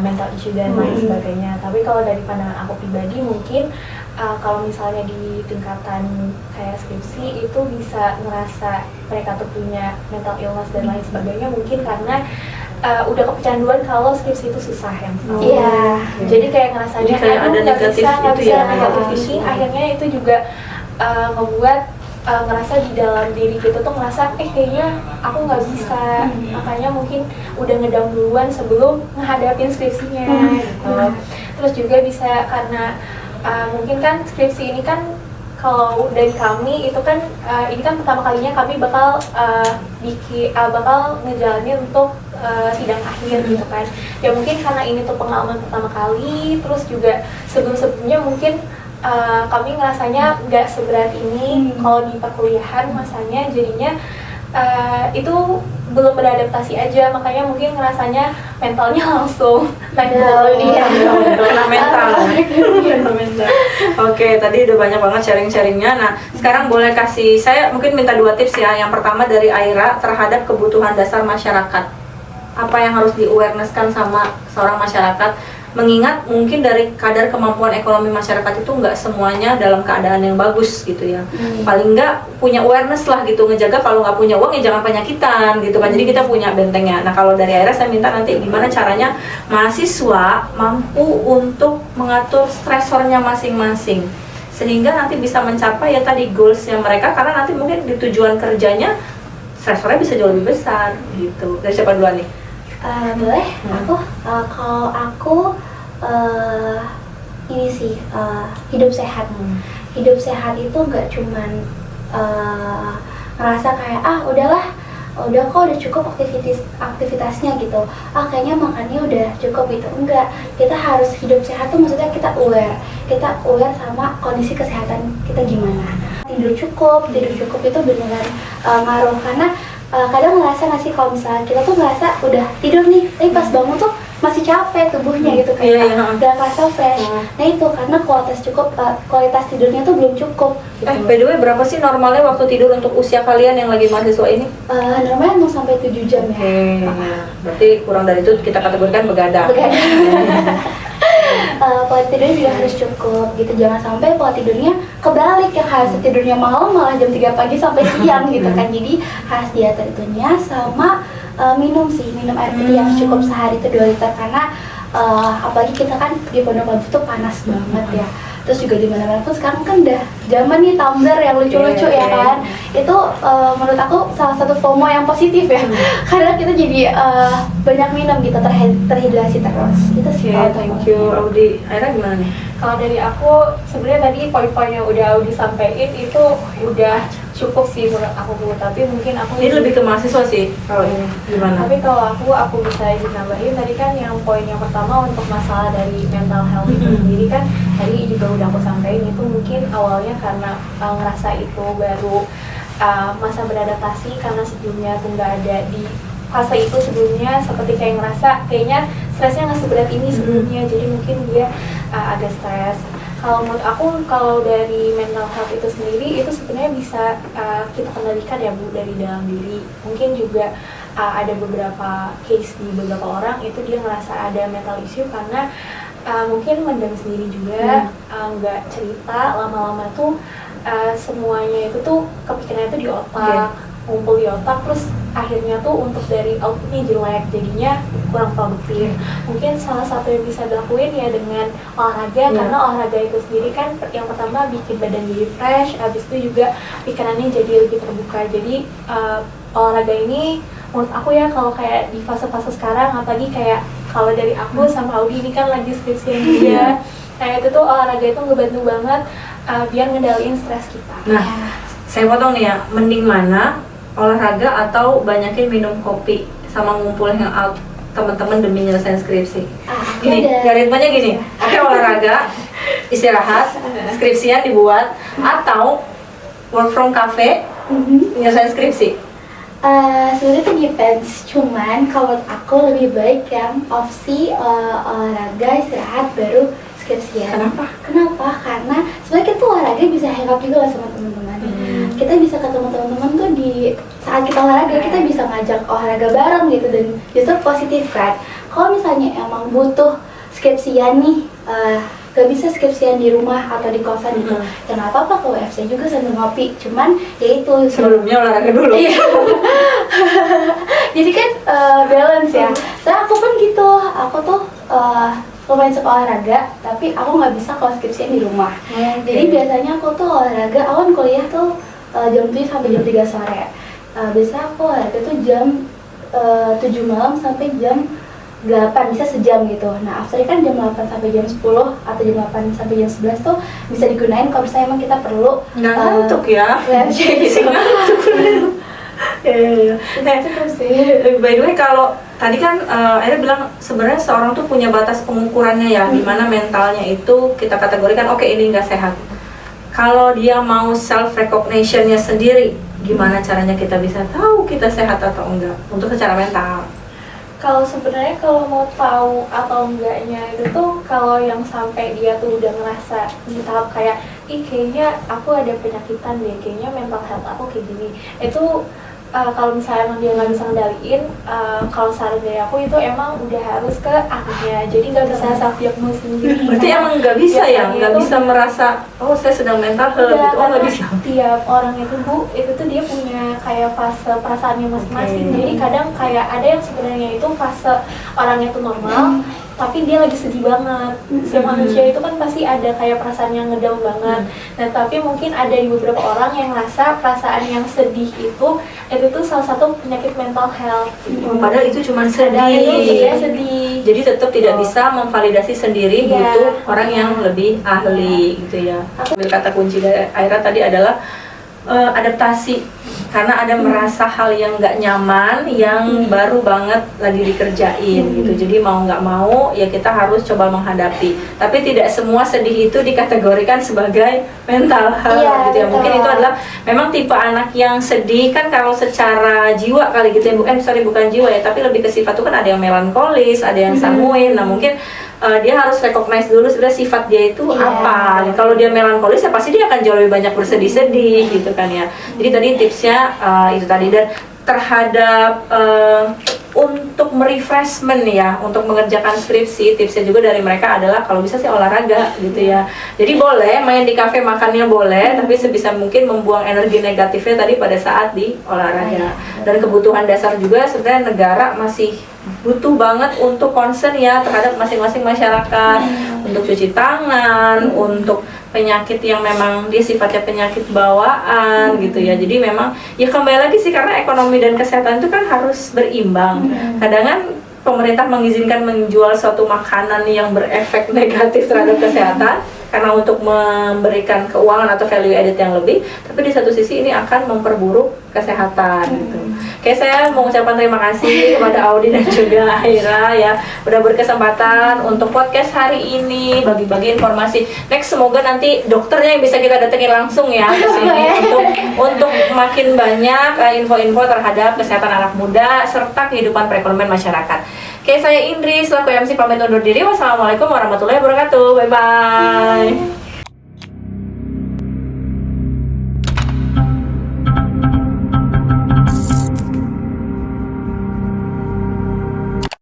mental issue dan lain sebagainya. Tapi kalau dari pandangan aku pribadi mungkin kalau misalnya di tingkatan kayak skripsi itu bisa ngerasa mereka tuh punya mental illness dan lain sebagainya mungkin karena udah kecanduan kalau skripsi itu susah yang jadi kayak ngerasanya aduh nggak bisa negatif thinking, akhirnya itu juga ngebuat ngerasa di dalam diri kita tuh ngerasa kayaknya aku nggak bisa, makanya mungkin udah ngedam duluan sebelum menghadapin skripsinya gitu. Terus juga bisa karena mungkin kan skripsi ini kan kalau dari kami itu kan ini kan pertama kalinya kami bakal bakal ngejalanin untuk sidang akhir gitu kan. Ya mungkin karena ini tuh pengalaman pertama kali, terus juga sebelum-sebelumnya mungkin kami ngerasanya nggak seberat ini kalau di perkuliahan masanya, jadinya itu belum beradaptasi aja, makanya mungkin ngerasanya mentalnya langsung mental. Oke, tadi udah banyak banget sharing-sharingnya. Nah, sekarang boleh kasih saya mungkin minta 2 tips ya. Yang pertama dari Aira terhadap kebutuhan dasar masyarakat. Apa yang harus di-awareness-kan sama seorang masyarakat? Mengingat mungkin dari kadar kemampuan ekonomi masyarakat itu nggak semuanya dalam keadaan yang bagus gitu ya. Paling nggak punya awareness lah gitu, ngejaga kalau nggak punya uang ya jangan penyakitan gitu kan. Jadi kita punya bentengnya. Nah, kalau dari Aira saya minta nanti gimana caranya mahasiswa mampu untuk mengatur stresornya masing-masing sehingga nanti bisa mencapai ya tadi goalsnya mereka, karena nanti mungkin di tujuan kerjanya stresornya bisa jauh lebih besar gitu. Dari siapa duluan nih? Boleh, kalau aku sih, hidup sehat. Hidup sehat itu nggak cuman ngerasa kayak udah kok udah cukup aktivitasnya gitu, kayaknya makannya udah cukup gitu. Enggak, kita harus hidup sehat tuh maksudnya kita aware sama kondisi kesehatan kita gimana. Tidur cukup itu beneran ngaruh, karena kadang ngerasa nggak sih kalau misalnya kita tuh ngerasa udah tidur nih, tapi pas bangun tuh masih capek tubuhnya gitu, kayak nggak kerasa fresh. Nah itu karena kualitas tidurnya tuh belum cukup gitu. By the way, berapa sih normalnya waktu tidur untuk usia kalian yang lagi mahasiswa ini? Normalnya mau sampai 7 jam ya. Berarti kurang dari itu kita kategorikan begadang. Pola tidurnya juga harus cukup gitu, jangan sampai pola tidurnya kebalik, yang harus tidurnya malam malah jam 3 pagi sampai siang gitu kan. Jadi harus diatur itunya, sama minum air putih yang cukup sehari itu 2 liter, karena apalagi kita kan di Pondok Labu tuh panas banget ya. Terus juga di mana-mana pun sekarang kan udah zaman nih tumbler yang lucu-lucu ya kan. Itu menurut aku salah satu FOMO yang positif ya. Karena kita jadi banyak minum gitu, terhidrasi terus. Itu sih. Thank you Audi. Aira gimana nih? Kalau dari aku sebenarnya tadi poin-poin yang udah Audi sampaikan itu udah cukup sih menurut aku, tapi mungkin aku Ini lebih ke mahasiswa sih kalau ini gimana? Tapi kalau aku bisa nambahin tadi kan yang poin yang pertama untuk masalah dari mental health itu sendiri kan tadi juga udah aku sampaikan, itu mungkin awalnya karena ngerasa itu baru masa beradaptasi karena sebelumnya tuh nggak ada di fase itu sebelumnya, seperti kayak ngerasa kayaknya stresnya nggak seberat ini sebelumnya, jadi mungkin dia agak stres. Kalau menurut aku, kalau dari mental health itu sendiri, itu sebenarnya bisa kita kendalikan ya Bu, dari dalam diri. Mungkin juga ada beberapa case di beberapa orang, itu dia ngerasa ada mental issue karena mungkin mendem sendiri juga, nggak cerita, lama-lama tuh semuanya itu tuh kepikirannya itu di otak, ngumpul di otak, terus akhirnya tuh untuk dari outputnya jelek, jadinya kurang produktif. Mungkin salah satu yang bisa dilakuin ya dengan olahraga, karena olahraga itu sendiri kan yang pertama bikin badan jadi fresh, habis itu juga pikirannya jadi lebih terbuka. Jadi olahraga ini menurut aku ya, kalau kayak di fase-fase sekarang, apalagi kayak kalau dari aku sama Audi ini kan lagi skripsian juga, kayak itu tuh olahraga itu ngebantu banget biar ngendaliin stres kita. Nah, saya potong nih ya, mending mana olahraga atau banyakin minum kopi sama ngumpul hangout teman-teman demi nyelesain skripsi? Gini, ritmenya gini, oke olahraga, istirahat, skripsian dibuat, atau work from cafe, nyelesain skripsi? Sebenarnya itu depends, cuman kalau menurut aku lebih baik yang opsi olahraga, istirahat, baru skripsian. Kenapa? Karena sebenarnya kita olahraga bisa hangout juga sama teman-teman. Kita bisa ketemu teman-teman tuh di saat kita olahraga, kita bisa ngajak olahraga bareng gitu, dan justru positif kan. Kalau misalnya emang butuh skripsian nih, gak bisa skripsian di rumah atau di kosan gitu, ya nggak apa-apa, ke UFC juga sambil ngopi. Cuman ya itu sebelumnya olahraga dulu. Iya. Jadi kan balance ya. Soalnya aku pun gitu, aku tuh lumayan suka olahraga, tapi aku nggak bisa kalau skripsian di rumah. Jadi biasanya aku tuh olahraga, aku kan kuliah tuh jam 7 sampai jam 3 sore. Biasanya aku olahraga tuh jam 7 malam sampai jam 8, bisa sejam gitu. Nah after kan jam 8 sampai jam 10 atau jam 8 sampai jam 11 tuh bisa digunain kalau misalnya emang kita perlu ngantuk ya. Gitu. Nah, by the way, kalau tadi kan Aira bilang sebenarnya seorang tuh punya batas pengukurannya ya, dimana mentalnya itu kita kategorikan oke, ini nggak sehat. Kalau dia mau self recognition-nya sendiri, gimana caranya kita bisa tahu kita sehat atau enggak untuk secara mental? Kalau sebenarnya kalau mau tahu atau enggaknya itu tuh kalau yang sampai dia tuh udah ngerasa di tahap kayak kayaknya aku ada penyakitan deh, kayaknya mental health aku kayak gini, itu kalau misalnya emang dia nggak bisa ngendaliin, kalau saran dari aku itu emang udah harus ke ahlinya, jadi nggak bisa self diagnosis sendiri. Berarti emang nggak bisa ya, nggak bisa merasa oh saya sedang mental health gitu, oh nggak bisa. Tiap orang itu Bu, itu tuh dia punya kayak fase perasaannya masing-masing. Jadi kadang kayak ada yang sebenarnya itu fase orangnya tuh normal, tapi dia lagi sedih banget. Si manusia itu kan pasti ada kayak perasaan yang ngedown banget. Nah, tapi mungkin ada di beberapa orang yang ngerasa perasaan yang sedih itu tuh salah satu penyakit mental health. Padahal itu cuma Padahal itu sebenarnya sedih. sedih. Jadi tetap tidak bisa memvalidasi sendiri, Iya. butuh orang yang lebih ahli gitu ya. Ambil kata kunci dari Aira tadi adalah adaptasi, karena ada merasa hal yang nggak nyaman yang baru banget lagi dikerjain gitu. Jadi mau nggak mau ya kita harus coba menghadapi. Tapi tidak semua sedih itu dikategorikan sebagai mental health Iya, gitu ya. Mungkin betul. itu adalah memang tipe anak yang sedih kan kalau secara jiwa kali gitu ya. Bukan jiwa ya, tapi lebih ke sifat tuh kan ada yang melankolis, ada yang sanguin. Nah mungkin dia harus recognize dulu sebenarnya sifat dia itu Iya. apa. Kalau dia melankolis ya pasti dia akan jauh lebih banyak bersedih-sedih gitu kan ya. Jadi tadi tipsnya itu tadi, dan terhadap untuk merefreshment ya, untuk mengerjakan skripsi, tipsnya juga dari mereka adalah kalau bisa sih olahraga gitu ya. Jadi boleh main di kafe makannya boleh, tapi sebisa mungkin membuang energi negatifnya tadi pada saat di olahraga. Dan kebutuhan dasar juga sebenarnya negara masih butuh banget untuk concern ya terhadap masing-masing masyarakat, untuk cuci tangan, untuk penyakit yang memang dia sifatnya penyakit bawaan gitu ya. Jadi memang ya kembali lagi sih, karena ekonomi dan kesehatan itu kan harus berimbang. Kadang kan pemerintah mengizinkan menjual suatu makanan yang berefek negatif terhadap kesehatan karena untuk memberikan keuangan atau value added yang lebih, tapi di satu sisi ini akan memperburuk kesehatan gitu. Oke, saya mau ucapkan terima kasih kepada Audi dan juga Aira ya udah berkesempatan untuk podcast hari ini, bagi-bagi informasi. Next semoga nanti dokternya yang bisa kita datengin langsung ya ke sini untuk makin banyak info-info terhadap kesehatan anak muda serta kehidupan perekonomian masyarakat. Oke, saya Indri selaku MC pamit undur diri. Wassalamualaikum warahmatullahi wabarakatuh. Bye bye.